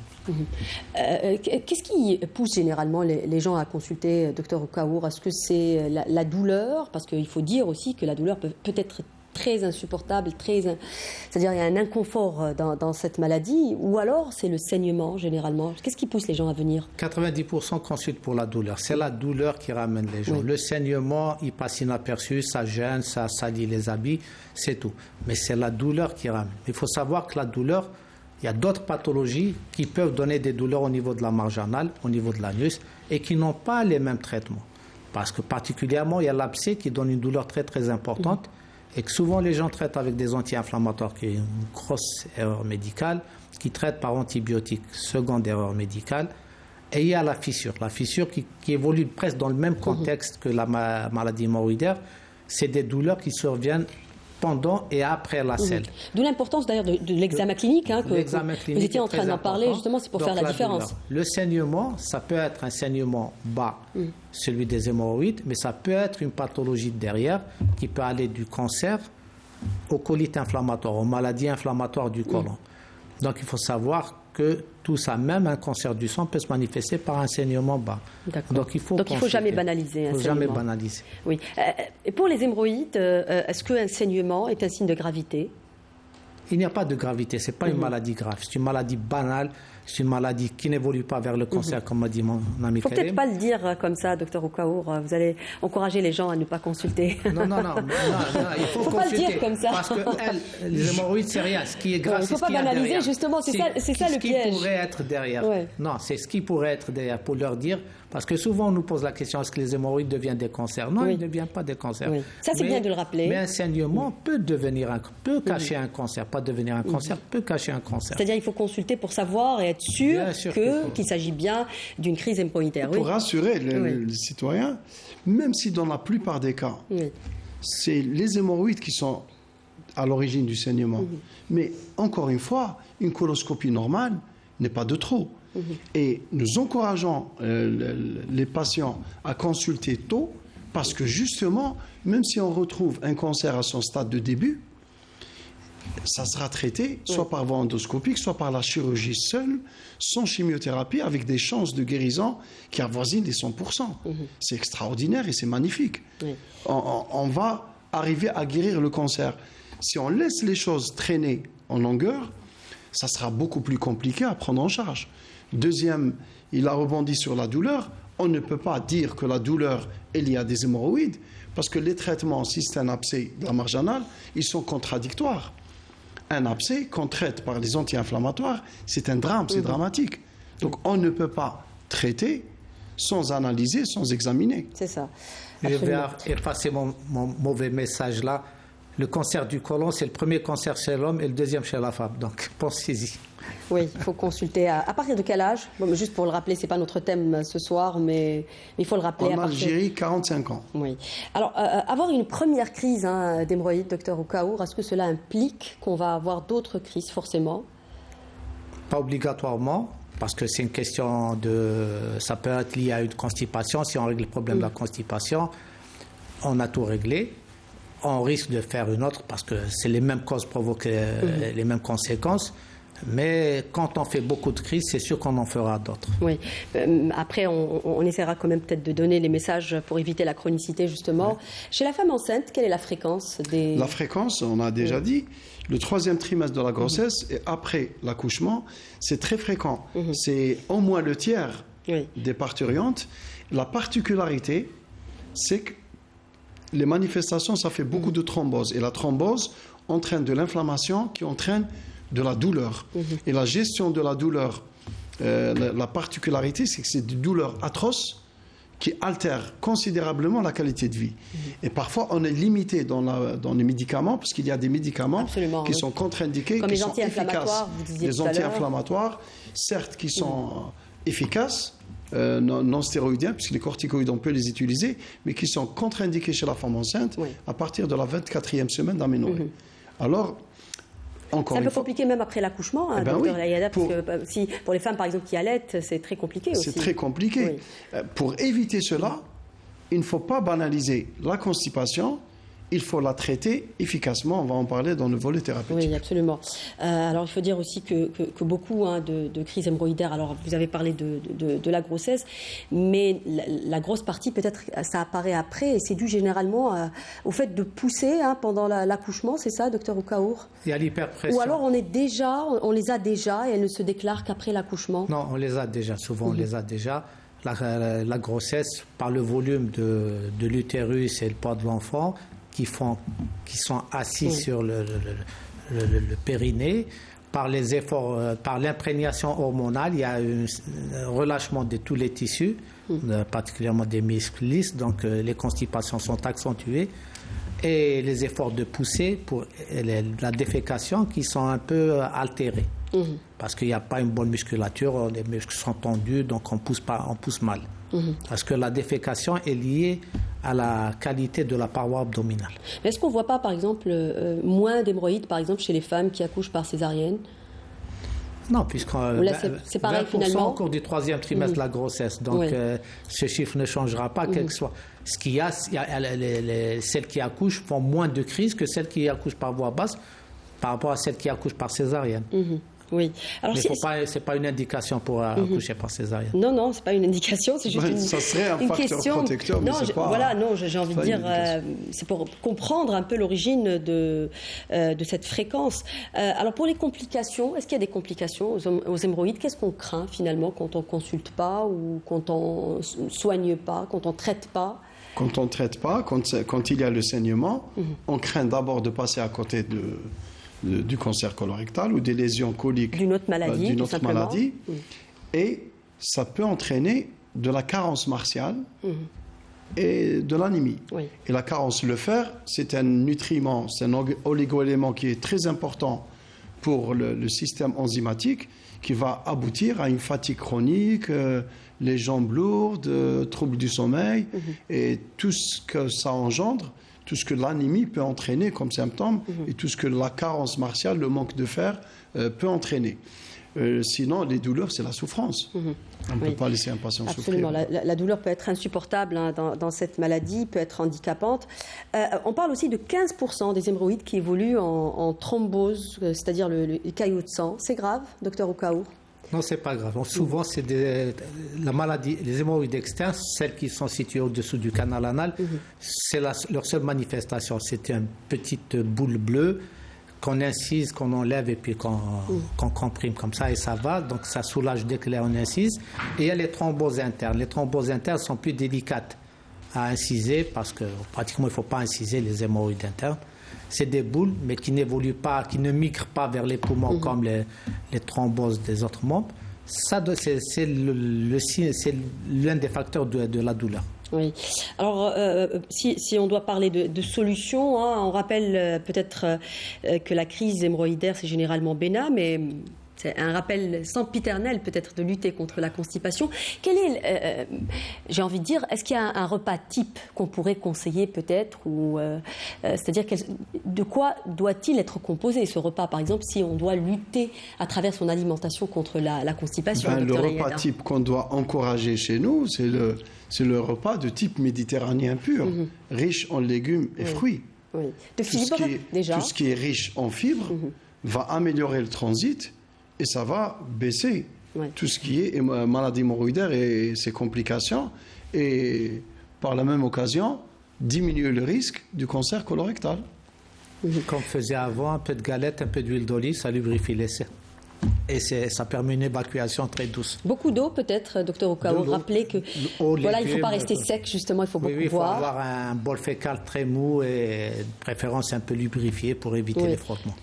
Qu'est-ce qui pousse généralement les gens à consulter Dr Oukaour? Est-ce que c'est la douleur? Parce qu'il faut dire aussi que la douleur peut être très insupportable, c'est-à-dire il y a un inconfort dans cette maladie, ou alors c'est le saignement généralement. Qu'est-ce qui pousse les gens à venir? 90% consultent pour la douleur. C'est la douleur qui ramène les gens. Oui. Le saignement, il passe inaperçu, ça gêne, ça salit les habits, c'est tout. Mais c'est la douleur qui ramène. Il faut savoir que la douleur, il y a d'autres pathologies qui peuvent donner des douleurs au niveau de la marge anale, au niveau de l'anus, et qui n'ont pas les mêmes traitements. Parce que particulièrement, il y a l'abcès qui donne une douleur très très importante, et que souvent les gens traitent avec des anti-inflammatoires, qui est une grosse erreur médicale, qui traitent par antibiotiques, seconde erreur médicale. Et il y a la fissure qui évolue presque dans le même contexte que la maladie hémorroïdaire. C'est des douleurs qui surviennent pendant et après la selle. D'où l'importance d'ailleurs de l'examen clinique, hein, que vous étiez en train d'en parler, justement, c'est pour faire la différence. Le saignement, ça peut être un saignement bas, celui des hémorroïdes, mais ça peut être une pathologie derrière qui peut aller du cancer aux colites inflammatoires, aux maladies inflammatoires du côlon. Donc il faut savoir que tout ça, même un cancer du sang, peut se manifester par un saignement bas. Donc il ne faut jamais banaliser un saignement. Jamais banaliser. Oui. Et pour les hémorroïdes, est-ce qu'un saignement est un signe de gravité? Il n'y a pas de gravité, ce n'est pas une maladie grave, c'est une maladie banale, c'est une maladie qui n'évolue pas vers le cancer, comme m'a dit mon ami Karim. Il ne faut peut-être pas le dire comme ça, docteur Oukaour, vous allez encourager les gens à ne pas consulter. Non, il faut consulter. Pas le dire comme ça. Parce que les hémorroïdes, c'est rien, ce qui est grave, c'est ce qu'il y a derrière. Il ne faut pas banaliser, justement, c'est ça le piège. Ce qui pourrait être derrière. Ouais. Non, c'est ce qui pourrait être derrière, pour leur dire, parce que souvent on nous pose la question, est-ce que les hémorroïdes deviennent des cancers? Non, ils ne deviennent pas des cancers. Oui. Ça, c'est bien de le rappeler. Mais un saignement peut cacher un cancer, pas devenir un cancer, peut cacher un cancer. C'est-à-dire qu'il faut consulter pour savoir et être sûr qu'il s'agit bien d'une crise hémorroïdaire. Pour rassurer les citoyens, même si dans la plupart des cas, c'est les hémorroïdes qui sont à l'origine du saignement. Mais encore une fois, une coloscopie normale n'est pas de trop. Et nous encourageons les patients à consulter tôt parce que justement, même si on retrouve un cancer à son stade de début, ça sera traité soit par voie endoscopique, soit par la chirurgie seule, sans chimiothérapie, avec des chances de guérison qui avoisinent les 100%. C'est extraordinaire et c'est magnifique. On va arriver à guérir le cancer. Si on laisse les choses traîner en longueur, ça sera beaucoup plus compliqué à prendre en charge. Deuxième, il a rebondi sur la douleur. On ne peut pas dire que la douleur est liée à des hémorroïdes, parce que les traitements, si c'est un abcès de la marge anale, ils sont contradictoires. Un abcès qu'on traite par les anti-inflammatoires, c'est un drame, c'est dramatique. Donc on ne peut pas traiter sans analyser, sans examiner. C'est ça. Je vais effacer mon mauvais message là. Le cancer du côlon, c'est le premier cancer chez l'homme et le deuxième chez la femme. Donc pensez-y. Oui, il faut consulter. À partir de quel âge? Bon, juste pour le rappeler, ce n'est pas notre thème ce soir, mais il faut le rappeler. En Algérie, 45 ans. Oui. Alors, avoir une première crise d'hémorroïdes, docteur Oukaour, est-ce que cela implique qu'on va avoir d'autres crises, forcément? Pas obligatoirement, parce que c'est une question de... Ça peut être lié à une constipation. Si on règle le problème de la constipation, on a tout réglé. On risque de faire une autre, parce que c'est les mêmes causes provoquent les mêmes conséquences. Mais quand on fait beaucoup de crises, c'est sûr qu'on en fera d'autres. Oui. Après, on essaiera quand même peut-être de donner les messages pour éviter la chronicité, justement. Oui. Chez la femme enceinte, quelle est la fréquence des... La fréquence, on a déjà dit, le 3e trimestre de la grossesse et après l'accouchement, c'est très fréquent. C'est au moins le tiers des parturientes. La particularité, c'est que les manifestations, ça fait beaucoup de thrombose. Et la thrombose entraîne de l'inflammation qui entraîne de la douleur. Et la gestion de la douleur, la particularité, c'est que c'est des douleurs atroces qui altèrent considérablement la qualité de vie. Et parfois, on est limité dans les médicaments, parce qu'il y a des médicaments qui sont contre-indiqués, comme qui les sont efficaces. Vous disiez les tout à l'heure. anti-inflammatoires, certes, qui sont efficaces, non stéroïdiens, puisque les corticoïdes, on peut les utiliser, mais qui sont contre-indiqués chez la femme enceinte à partir de la 24e semaine d'aménorrhée. Alors, encore c'est un peu une fois, compliqué même après l'accouchement, hein, docteur Layada, parce que pour les femmes, par exemple, qui allaitent, c'est très compliqué aussi. c'est très compliqué. Pour éviter cela, il ne faut pas banaliser la constipation. Il faut la traiter efficacement. On va en parler dans le volet thérapeutique. Oui, absolument. Alors, il faut dire aussi que beaucoup de crises hémorroïdaires, alors vous avez parlé de la grossesse, mais la grosse partie, peut-être, ça apparaît après, et c'est dû généralement au fait de pousser pendant l'accouchement, c'est ça, docteur Oukaour? Il y a l'hyperpression. Ou alors on les a déjà et elles ne se déclarent qu'après l'accouchement? Non, on les a déjà. Souvent, on les a déjà. La grossesse, par le volume de l'utérus et le poids de l'enfant, qui sont assis sur le périnée, par les efforts, par l'imprégnation hormonale, il y a un relâchement de tous les tissus, particulièrement des muscles lisses, donc les constipations sont accentuées, et les efforts de poussée pour la défécation qui sont un peu altérés. Parce qu'il n'y a pas une bonne musculature, les muscles sont tendus, donc on pousse mal. Parce que la défécation est liée à la qualité de la paroi abdominale. Mais est-ce qu'on ne voit pas, par exemple, moins d'hémorroïdes, par exemple, chez les femmes qui accouchent par césaриenne? Non, puisque c'est pareil, 20% finalement. au cours du 3e trimestre de la grossesse. Donc, ce chiffre ne changera pas, quel que soit. Ce qu'il y a, celles qui accouchent font moins de crises que celles qui accouchent par voie basse par rapport à celles qui accouchent par césarienne. Oui. Alors, mais c'est pas une indication pour accoucher par césarienne. Non, c'est pas une indication, c'est juste ça serait un facteur question. protecteur, mais c'est pas. Voilà, non, j'ai envie de dire, c'est pour comprendre un peu l'origine de cette fréquence. Alors pour les complications, est-ce qu'il y a des complications aux hémorroïdes? Qu'est-ce qu'on craint finalement quand on consulte pas ou quand on soigne pas, quand on traite pas? Quand on ne traite pas, quand il y a le saignement, on craint d'abord de passer à côté du cancer colorectal ou des lésions coliques d'une autre maladie, et ça peut entraîner de la carence martiale et de l'anémie. Et la carence, le fer, c'est un nutriment, c'est un oligo-élément qui est très important pour le système enzymatique, qui va aboutir à une fatigue chronique, les jambes lourdes, troubles du sommeil, et tout ce que ça engendre, tout ce que l'anémie peut entraîner comme symptôme, et tout ce que la carence martiale, le manque de fer, peut entraîner. Sinon, les douleurs, c'est la souffrance. On ne peut pas laisser un patient Absolument. souffrir. La douleur peut être insupportable dans cette maladie, peut être handicapante. On parle aussi de 15% des hémorroïdes qui évoluent en thrombose, c'est-à-dire les caillots de sang. C'est grave, docteur Oukaour? Non, c'est pas grave. Souvent, c'est la maladie, les hémorroïdes externes, celles qui sont situées au-dessous du canal anal, c'est leur seule manifestation. C'est une petite boule bleue qu'on incise, qu'on enlève et puis qu'on comprime comme ça et ça va. Donc ça soulage dès que l'on incise. Et il y a les thromboses internes. Les thromboses internes sont plus délicates à inciser parce que pratiquement il ne faut pas inciser les hémorroïdes internes. C'est des boules, mais qui n'évoluent pas, qui ne migrent pas vers les poumons comme les thromboses des autres membres. Ça, c'est l'un des facteurs de la douleur. Oui. Alors, si on doit parler de solutions, on rappelle peut-être que la crise hémorroïdaire, c'est généralement bénin, mais c'est un rappel sempiternel peut-être de lutter contre la constipation. Quel est, j'ai envie de dire, est-ce qu'il y a un repas type qu'on pourrait conseiller peut-être, ou c'est-à-dire de quoi doit-il être composé ce repas, par exemple, si on doit lutter à travers son alimentation contre la constipation? Le repas type qu'on doit encourager chez nous, c'est le repas de type méditerranéen pur, riche en légumes et fruits. Oui. De fibres, déjà. Tout ce qui est riche en fibres va améliorer le transit et ça va baisser tout ce qui est maladie hémorroïdaire et ses complications, et par la même occasion diminuer le risque du cancer colorectal. Comme on faisait avant, un peu de galette, un peu d'huile d'olive, ça lubrifie les selles. Et ça permet une évacuation très douce. Beaucoup d'eau peut-être, docteur Oukaour. Rappelez que voilà, il ne faut pas rester sec, justement, il faut beaucoup il faut boire. avoir un bol fécal très mou et de préférence un peu lubrifié pour éviter les frottements.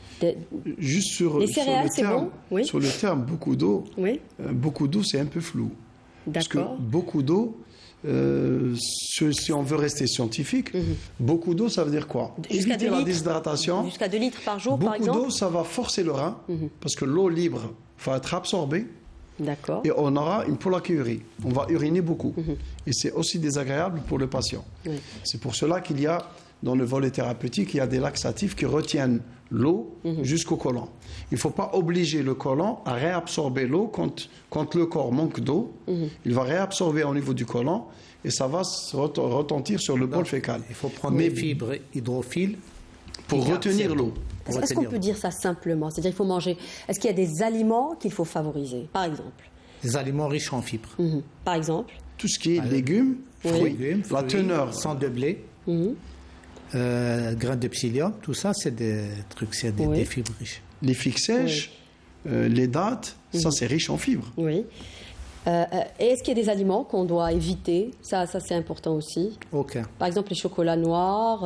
Juste sur, les céréales, c'est bon, oui. Sur le terme beaucoup d'eau, Oui. Beaucoup d'eau, c'est un peu flou. Parce que D'accord. beaucoup d'eau, si on veut rester scientifique, beaucoup d'eau, ça veut dire quoi? Jusqu'à Éviter 2 la litres. déshydratation. Jusqu'à 2 litres par jour, par Beaucoup exemple. d'eau, ça va forcer le rein, parce que l'eau libre va être absorbée D'accord. et on aura une pollakiurie. On va uriner beaucoup. Et c'est aussi désagréable pour le patient. Oui. C'est pour cela qu'il y a, dans le volet thérapeutique, il y a des laxatifs qui retiennent l'eau jusqu'au côlon. Il ne faut pas obliger le côlon à réabsorber l'eau quand le corps manque d'eau. Il va réabsorber au niveau du côlon et ça va se retentir sur le bol fécal. Il faut prendre des fibres hydrophiles pour retenir l'eau. Est-ce qu'on peut dire ça simplement? C'est-à-dire qu'il faut manger. Est-ce qu'il y a des aliments qu'il faut favoriser, par exemple? Des aliments riches en fibres. Par exemple? Tout ce qui est légumes, fruits, Légumes, la fruits, teneur. sang de blé, graines de psyllium, tout ça, c'est des trucs, c'est des fibres riches. Les figues sèches, les dattes, ça c'est riche en fibres. Oui. Et est-ce qu'il y a des aliments qu'on doit éviter? Ça c'est important aussi. Aucun. Par exemple, les chocolats noirs,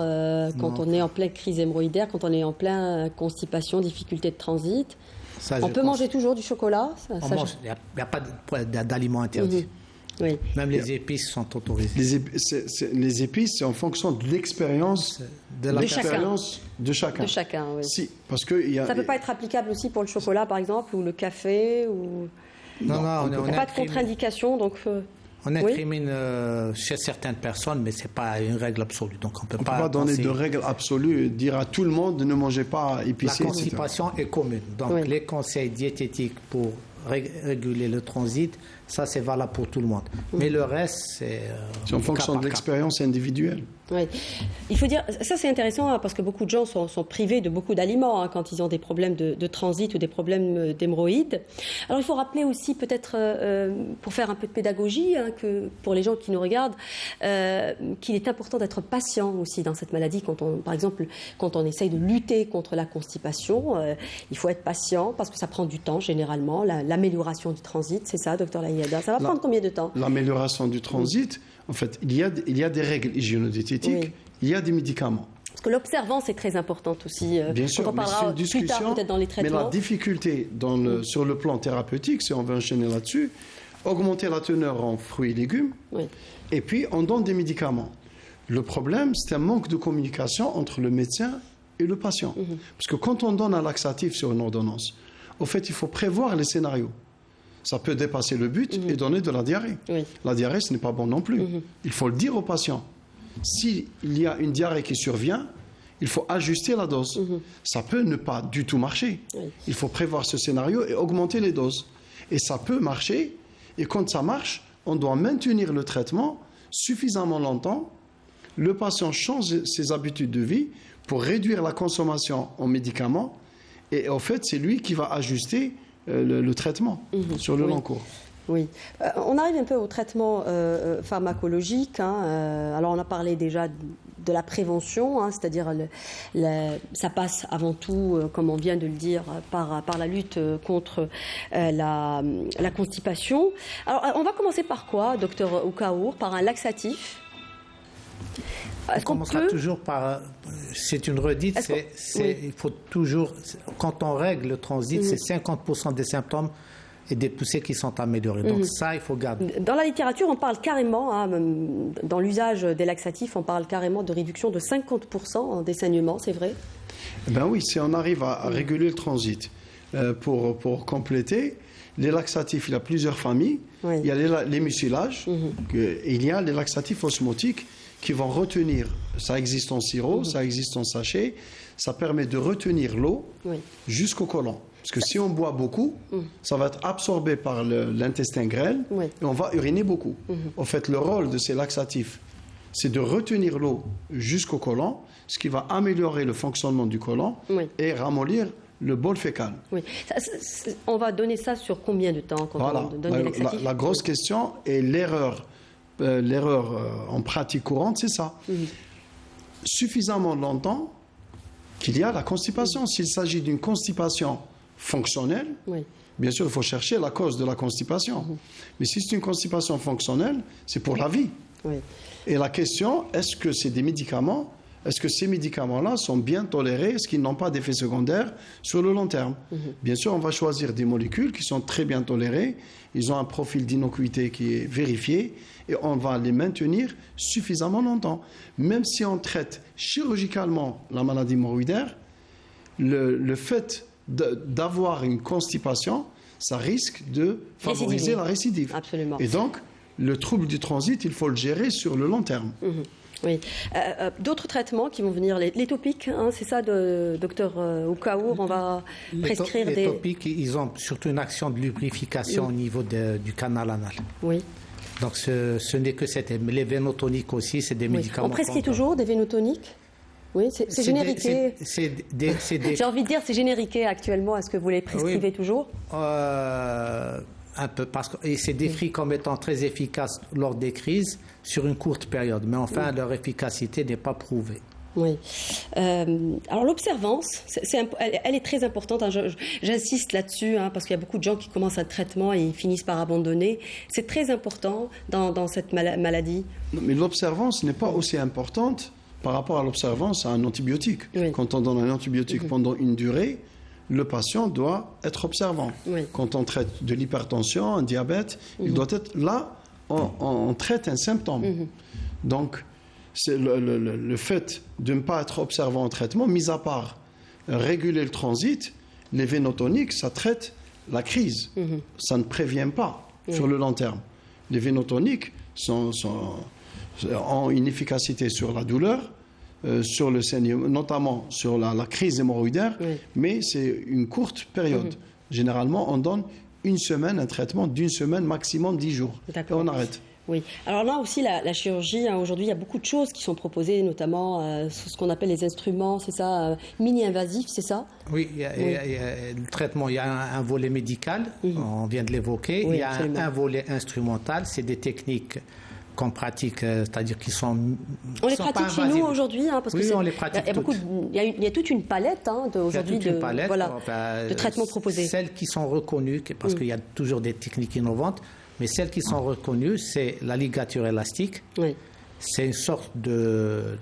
quand on est en pleine crise hémorroïdaire, quand on est en pleine constipation, difficulté de transit. Ça, On je peut pense. manger toujours du chocolat? Il n'y a pas d'aliments interdits. Oui. Même les épices sont autorisées. Les épices, c'est en fonction de l'expérience De la De chacun. l'expérience de chacun. De chacun, oui. Si, parce que il y a, Ça ne peut pas être applicable aussi pour le chocolat, par exemple, ou le café ou... Non, Il n'y a pas de contre-indication, donc... On Oui. incrimine chez certaines personnes, mais ce n'est pas une règle absolue. Donc on ne peut on ne peut pas donner penser- de règles absolues et dire à tout le monde de ne manger pas La épicé, etc. constipation est commune. Donc Oui. les conseils diététiques pour réguler le transit, ça c'est valable pour tout le monde. Mais le reste, c'est C'est en fonction cas de par cas. l'expérience individuelle. Oui. Il faut dire, ça c'est intéressant hein, parce que beaucoup de gens sont privés de beaucoup d'aliments hein, quand ils ont des problèmes de transit ou des problèmes d'hémorroïdes. Alors il faut rappeler aussi peut-être, pour faire un peu de pédagogie, hein, que pour les gens qui nous regardent, qu'il est important d'être patient aussi dans cette maladie. Par exemple, quand on essaye de lutter contre la constipation, il faut être patient parce que ça prend du temps généralement, l'amélioration du transit, c'est ça, docteur Laïada. Ça va prendre combien de temps? L'amélioration du transit, en fait, il y a des règles hygiéno-diététiques, Oui. il y a des médicaments. Parce que l'observance est très importante aussi. Bien sûr, on en mais c'est parlera une plus discussion. tard peut-être dans les Mais traitements. la difficulté sur le plan thérapeutique, si on veut enchaîner là-dessus, augmenter la teneur en fruits et légumes, Oui. et puis on donne des médicaments. Le problème, c'est un manque de communication entre le médecin et le patient. Parce que quand on donne un laxatif sur une ordonnance, au fait, il faut prévoir les scénarios. Ça peut dépasser le but et donner de la diarrhée. Oui. La diarrhée, ce n'est pas bon non plus. Il faut le dire au patient. S'il y a une diarrhée qui survient, il faut ajuster la dose. Ça peut ne pas du tout marcher. Oui. Il faut prévoir ce scénario et augmenter les doses. Et ça peut marcher. Et quand ça marche, on doit maintenir le traitement suffisamment longtemps. Le patient change ses habitudes de vie pour réduire la consommation en médicaments. Et en fait, c'est lui qui va ajuster le traitement sur le Oui. long cours. Oui. On arrive un peu au traitement pharmacologique. Hein. Alors, on a parlé déjà de la prévention, hein, c'est-à-dire ça passe avant tout, comme on vient de le dire, par la lutte contre la constipation. Alors, on va commencer par quoi, docteur Oukaour? Par un laxatif? On commencera toujours par. C'est une redite. Il faut toujours. Quand on règle le transit, c'est 50% des symptômes et des poussées qui sont améliorées. Donc ça, il faut garder. Dans la littérature, on parle carrément, hein, dans l'usage des laxatifs, on parle carrément de réduction de 50% des saignements, c'est vrai? Ben oui, si on arrive à réguler le transit, pour compléter, les laxatifs, il y a plusieurs familles. Oui. Il y a les mucilages, et il y a les laxatifs osmotiques qui vont retenir, ça existe en sirop, ça existe en sachet, ça permet de retenir l'eau jusqu'au côlon. Parce que si on boit beaucoup, ça va être absorbé par l'intestin grêle et on va uriner beaucoup. En fait, le rôle de ces laxatifs, c'est de retenir l'eau jusqu'au côlon, ce qui va améliorer le fonctionnement du côlon et ramollir le bol fécal. Oui. On va donner ça sur combien de temps quand Voilà. on donne des laxatifs? La grosse question est l'erreur en pratique courante, c'est ça. Suffisamment longtemps qu'il y a la constipation. S'il s'agit d'une constipation fonctionnelle, Oui. bien sûr, il faut chercher la cause de la constipation. Mais si c'est une constipation fonctionnelle, c'est pour la vie. Oui. Et la question, est-ce que c'est des médicaments? Est-ce que ces médicaments-là sont bien tolérés? Est-ce qu'ils n'ont pas d'effets secondaires sur le long terme? Bien sûr, on va choisir des molécules qui sont très bien tolérées. Ils ont un profil d'innocuité qui est vérifié et on va les maintenir suffisamment longtemps. Même si on traite chirurgicalement la maladie hémorroïdaire, le fait d'avoir une constipation, ça risque de favoriser la récidive. Absolument. Et donc, le trouble du transit, il faut le gérer sur le long terme. Oui. D'autres traitements qui vont venir, les topiques, hein, c'est ça, docteur Oukaour, on va prescrire les des... topiques, ils ont surtout une action de lubrification au niveau du canal anal. Oui. Donc ce n'est que les vénotoniques aussi, c'est des médicaments. On prescrit toujours des vénotoniques? Oui, c'est génériqué. J'ai envie de dire, c'est génériqué actuellement. Est-ce que vous les prescrivez toujours? Un peu, parce que c'est décrit comme étant très efficaces lors des crises sur une courte période, mais enfin leur efficacité n'est pas prouvée. Oui. Alors l'observance, elle est très importante. Hein. J'insiste là-dessus parce qu'il y a beaucoup de gens qui commencent un traitement et ils finissent par abandonner. C'est très important dans cette maladie. Non, mais l'observance n'est pas aussi importante par rapport à l'observance à un antibiotique. Oui. Quand on donne un antibiotique pendant une durée, le patient doit être observant. Oui. Quand on traite de l'hypertension, un diabète, il doit être là, on traite un symptôme. Donc, c'est le fait de ne pas être observant au traitement, mis à part réguler le transit, les vénotoniques, ça traite la crise. Ça ne prévient pas sur le long terme. Les vénotoniques ont une efficacité sur la douleur, sur le saignement, notamment sur la crise hémorroïdaire, mais c'est une courte période. Généralement, on donne une semaine, un traitement d'une semaine, maximum 10 jours. Et on arrête. Oui. Alors là aussi, la chirurgie, aujourd'hui, il y a beaucoup de choses qui sont proposées, notamment ce qu'on appelle les instruments, c'est ça, mini-invasifs, c'est ça? Oui, il y a le traitement, il y a un volet médical, on vient de l'évoquer, Oui, il y a absolument. un volet instrumental, c'est des techniques qu'on pratique, c'est-à-dire qui sont... On les pratique chez nous aujourd'hui, parce oui, que on les pratique il y a toute une palette aujourd'hui de traitements proposés. Celles qui sont reconnues, parce qu'il y a toujours des techniques innovantes, mais celles qui sont reconnues, c'est la ligature élastique. Oui. C'est une sorte de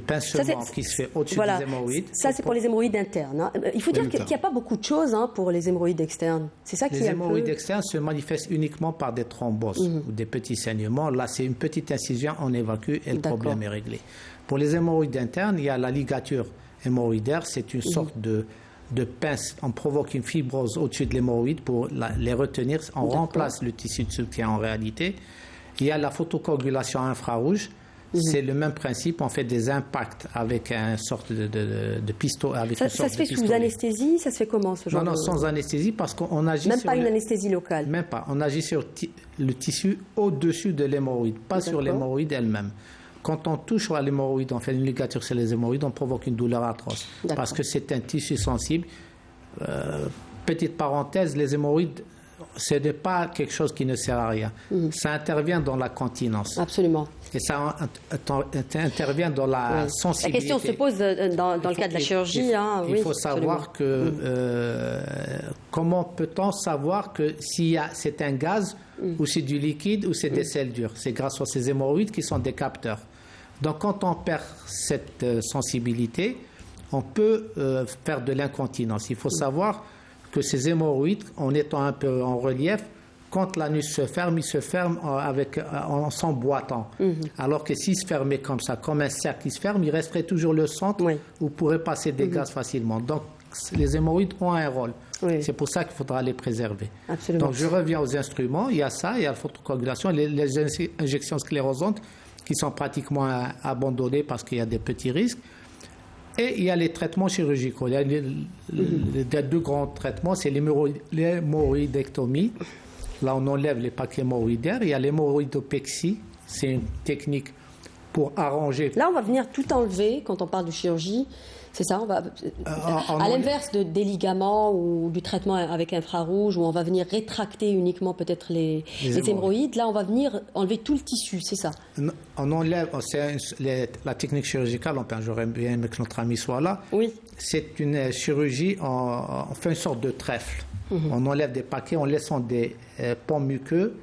pincement qui se fait au-dessus des hémorroïdes. Ça, c'est pour les hémorroïdes internes. Hein. Il faut dire qu'il n'y a pas beaucoup de choses pour les hémorroïdes externes. C'est ça qui est Les hémorroïdes externes se manifestent uniquement par des thromboses ou des petits saignements. Là, c'est une petite incision, on évacue et le problème est réglé. Pour les hémorroïdes internes, il y a la ligature hémorroïdaire. C'est une sorte de pince. On provoque une fibrose au-dessus de l'hémorroïde pour les retenir. On remplace le tissu de soutien en réalité. Il y a la photocoagulation infrarouge. C'est le même principe. On fait des impacts avec une sorte de pistolet. Ça se fait sous anesthésie? Ça se fait comment ce genre Non, sans anesthésie parce qu'on agit Même pas une anesthésie locale? Même pas. On agit sur le tissu au-dessus de l'hémorroïde, pas sur l'hémorroïde elle-même. Quand on touche à l'hémorroïde, on fait une ligature sur les hémorroïdes, on provoque une douleur atroce. Parce que c'est un tissu sensible. Petite parenthèse, les hémorroïdes, ce n'est pas quelque chose qui ne sert à rien. Ça intervient dans la continence. Absolument. Et ça intervient dans la sensibilité. La question se pose dans le cas de la chirurgie. Il faut savoir que comment peut-on savoir que c'est un gaz ou c'est du liquide ou c'est des sels durs? C'est grâce à ces hémorroïdes qui sont des capteurs. Donc quand on perd cette sensibilité, on peut faire de l'incontinence. Il faut savoir que ces hémorroïdes, en étant un peu en relief, quand l'anus se ferme, il se ferme en s'emboîtant. Alors que s'il se fermait comme ça, comme un cercle qui se ferme, il resterait toujours le centre où pourrait passer des gaz facilement. Donc les hémorroïdes ont un rôle. C'est pour ça qu'il faudra les préserver. Absolument. Donc je reviens aux instruments. Il y a ça, il y a la photocoagulation, les injections sclérosantes qui sont pratiquement abandonnées parce qu'il y a des petits risques. Et il y a les traitements chirurgicaux. Il y a les deux grands traitements, c'est l'hémorroïdectomie. Là, on enlève les paquets hémorroïdaires. Il y a l'hémorroïdopexie. C'est une technique pour arranger. Là, on va venir tout enlever quand on parle de chirurgie. C'est ça, on va, à l'inverse des ligaments ou du traitement avec infrarouge, où on va venir rétracter uniquement peut-être les hémorroïdes. Là, on va venir enlever tout le tissu, c'est ça. On enlève, la technique chirurgicale, j'aurais bien aimé que notre ami soit là. Oui. C'est une chirurgie, on fait une sorte de trèfle. On enlève des paquets en laissant des ponts muqueux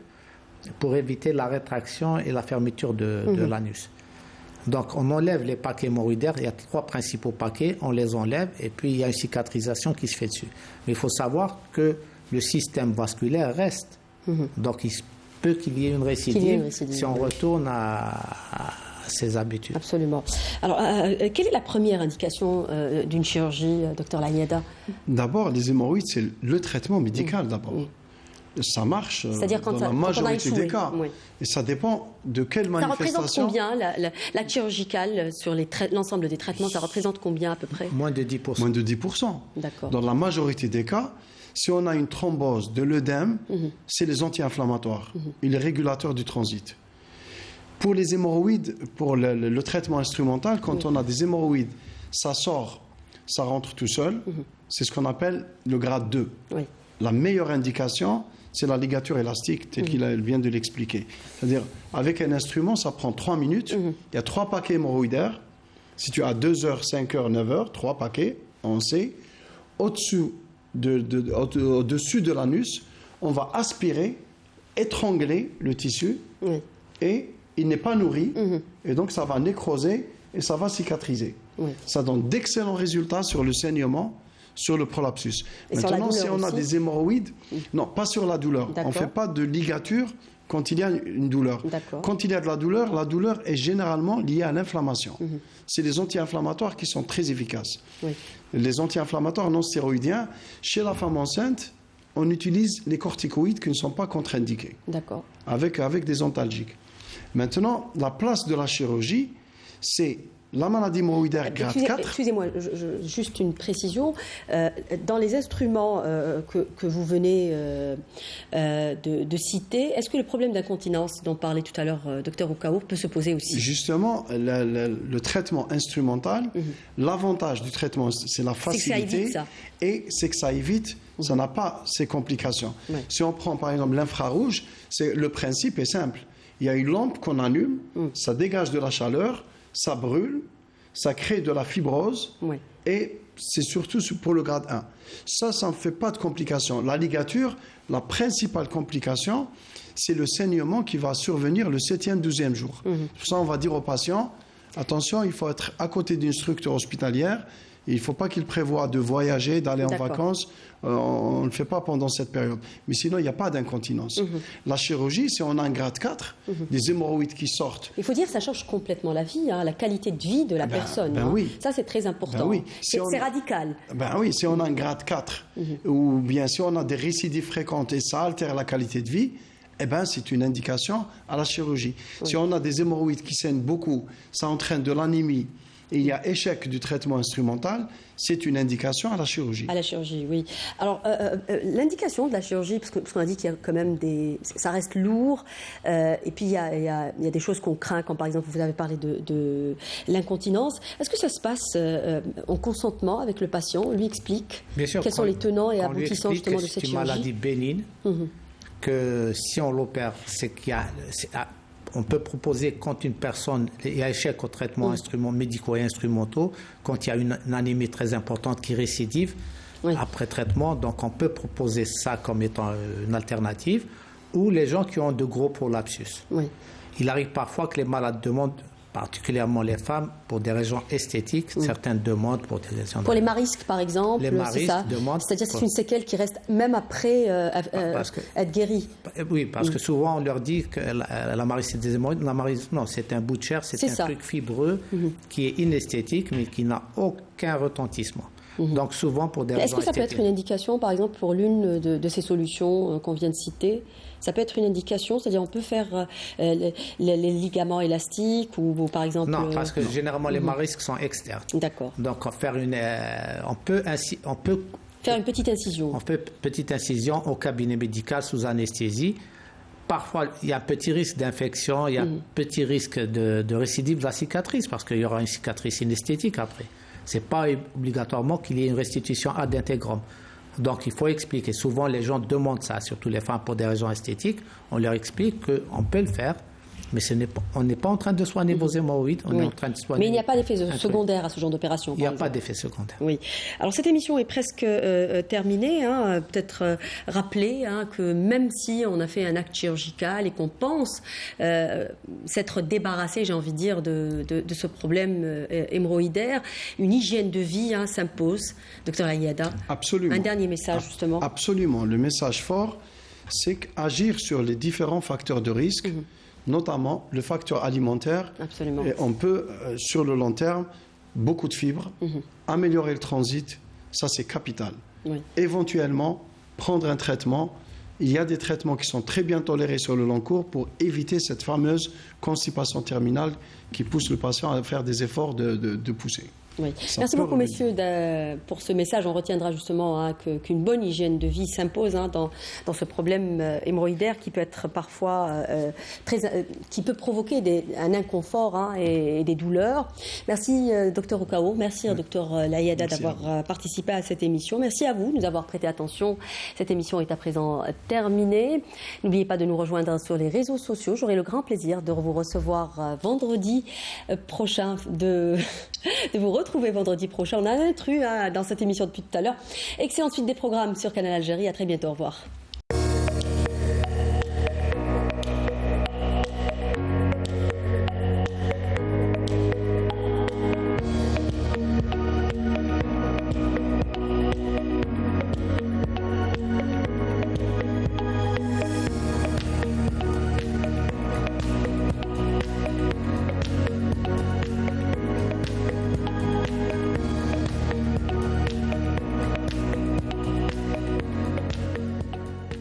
pour éviter la rétraction et la fermeture de l'anus. Donc, on enlève les paquets hémorroïdaires. Il y a 3 principaux paquets. On les enlève et puis il y a une cicatrisation qui se fait dessus. Mais il faut savoir que le système vasculaire reste. Donc, il se peut qu'il y ait une récidive, si on retourne à ses habitudes. Absolument. Alors, quelle est la première indication d'une chirurgie, docteur Laniada? D'abord, les hémorroïdes, c'est le traitement médical d'abord. Ça marche dans la majorité des cas. Oui. Et ça dépend de quelle manifestation. Ça représente combien, la chirurgicale, sur l'ensemble des traitements, ça représente combien à peu près? Moins de 10%. Moins de 10%. D'accord. Dans la majorité des cas, si on a une thrombose, de l'œdème, c'est les anti-inflammatoires et les régulateurs du transit. Pour les hémorroïdes, pour le traitement instrumental, quand on a des hémorroïdes, ça sort, ça rentre tout seul. C'est ce qu'on appelle le grade 2. Oui. La meilleure indication, c'est la ligature élastique, telle qu'il vient de l'expliquer. C'est-à-dire, avec un instrument, ça prend 3 minutes. Il y a 3 paquets hémorroïdaires. Si tu as 2 heures, 5 heures, 9 heures, 3 paquets, on sait. Au-dessus de l'anus, on va aspirer, étrangler le tissu. Et il n'est pas nourri. Et donc, ça va nécroser et ça va cicatriser. Ça donne d'excellents résultats sur le saignement, sur le prolapsus. Et maintenant, si on a aussi des hémorroïdes, non, pas sur la douleur. On ne fait pas de ligature quand il y a une douleur. Quand il y a de la douleur est généralement liée à l'inflammation. C'est les anti-inflammatoires qui sont très efficaces. Les anti-inflammatoires non stéroïdiens, chez la femme enceinte, on utilise les corticoïdes qui ne sont pas contre-indiqués. Avec des antalgiques. Maintenant, la place de la chirurgie, c'est la maladie hémorroïdaire grade 4. Excusez-moi, juste une précision. Dans les instruments que vous venez de citer, est-ce que le problème d'incontinence dont parlait tout à l'heure Dr Oukaour peut se poser aussi? Justement, le traitement instrumental, l'avantage du traitement, c'est la facilité. Et c'est que ça évite, ça n'a pas ces complications. Si on prend par exemple l'infrarouge, le principe est simple. Il y a une lampe qu'on allume, ça dégage de la chaleur, ça brûle, ça crée de la fibrose et c'est surtout pour le grade 1. Ça ne fait pas de complications. La ligature, la principale complication, c'est le saignement qui va survenir le 7e, 12e jour. Pour ça, on va dire aux patients, attention, il faut être à côté d'une structure hospitalière. Il ne faut pas qu'il prévoie de voyager, d'aller en vacances. On ne le fait pas pendant cette période. Mais sinon, il n'y a pas d'incontinence. La chirurgie, si on a un grade 4, des hémorroïdes qui sortent. Il faut dire que ça change complètement la vie, la qualité de vie de la personne. Oui. Ça, c'est très important. Oui. C'est radical. Oui, si on a un grade 4, ou bien si on a des récidives fréquentes et ça altère la qualité de vie, c'est une indication à la chirurgie. Si on a des hémorroïdes qui saignent beaucoup, ça entraîne de l'anémie, et il y a échec du traitement instrumental, c'est une indication à la chirurgie. À la chirurgie, oui. Alors, l'indication de la chirurgie, parce qu'on a dit qu'il y a quand même ça reste lourd, et puis il y a des choses qu'on craint, quand par exemple vous avez parlé de l'incontinence. Est-ce que ça se passe en consentement avec le patient? On lui explique quels sont les tenants et aboutissants justement de cette chirurgie? C'est une maladie bénigne, que si on l'opère, c'est qu'il y a... On peut proposer quand une personne est à échec au traitement médicaux et instrumentaux, quand il y a une anémie très importante qui récidive après traitement, donc on peut proposer ça comme étant une alternative, ou les gens qui ont de gros prolapsus. Il arrive parfois que les malades demandent, particulièrement les femmes, pour des raisons esthétiques, certaines demandent pour des raisons... Pour les marisques, par exemple, c'est ça. C'est-à-dire que c'est une séquelle qui reste même après être guérie. Oui, parce que souvent on leur dit que la marisque c'est des hémorroïdes. La marisque, non, c'est un bout de chair, c'est un truc fibreux qui est inesthétique, mais qui n'a aucun retentissement. Donc souvent pour des raisons esthétiques. Est-ce que ça peut être une indication, par exemple, pour l'une de ces solutions qu'on vient de citer? Ça peut être une indication, c'est-à-dire on peut faire les ligaments élastiques ou par exemple... Non, parce que généralement les marisques sont externes. D'accord. Donc on peut faire une petite incision. On fait petite incision au cabinet médical sous anesthésie. parfois, il y a un petit risque d'infection, il y a un petit risque de récidive de la cicatrice, parce qu'il y aura une cicatrice inesthétique après. Ce n'est pas obligatoirement qu'il y ait une restitution ad integrum. Donc, il faut expliquer. Souvent, les gens demandent ça, surtout les femmes, pour des raisons esthétiques. On leur explique qu'on peut le faire, mais on n'est pas en train de soigner vos hémorroïdes, on est en train de soigner... Mais il n'y a pas d'effet secondaire à ce genre d'opération. Il n'y a pas d'effet secondaire. Oui. Alors, cette émission est presque terminée. Peut-être rappeler que même si on a fait un acte chirurgical et qu'on pense s'être débarrassé, j'ai envie de dire, de ce problème hémorroïdaire, une hygiène de vie s'impose. Docteur Ayada. Absolument. Un dernier message, justement. Absolument. Le message fort, c'est qu'agir sur les différents facteurs de risque, notamment le facteur alimentaire. Absolument. Et on peut, sur le long terme, beaucoup de fibres, améliorer le transit, ça c'est capital. Oui. Éventuellement, prendre un traitement. Il y a des traitements qui sont très bien tolérés sur le long cours pour éviter cette fameuse constipation terminale qui pousse le patient à faire des efforts de pousser. Oui. Merci beaucoup, messieurs, pour ce message. On retiendra justement qu'une bonne hygiène de vie s'impose dans ce problème hémorroïdaire qui peut être parfois qui peut provoquer un inconfort et des douleurs. Merci, docteur Okao. Merci, docteur Layada, d'avoir participé à cette émission. Merci à vous de nous avoir prêté attention. Cette émission est à présent terminée. N'oubliez pas de nous rejoindre sur les réseaux sociaux. J'aurai le grand plaisir de vous recevoir vendredi prochain, de vous retrouver vendredi prochain. On a un intrus dans cette émission depuis tout à l'heure. Excellente suite des programmes sur Canal Algérie. À très bientôt. Au revoir.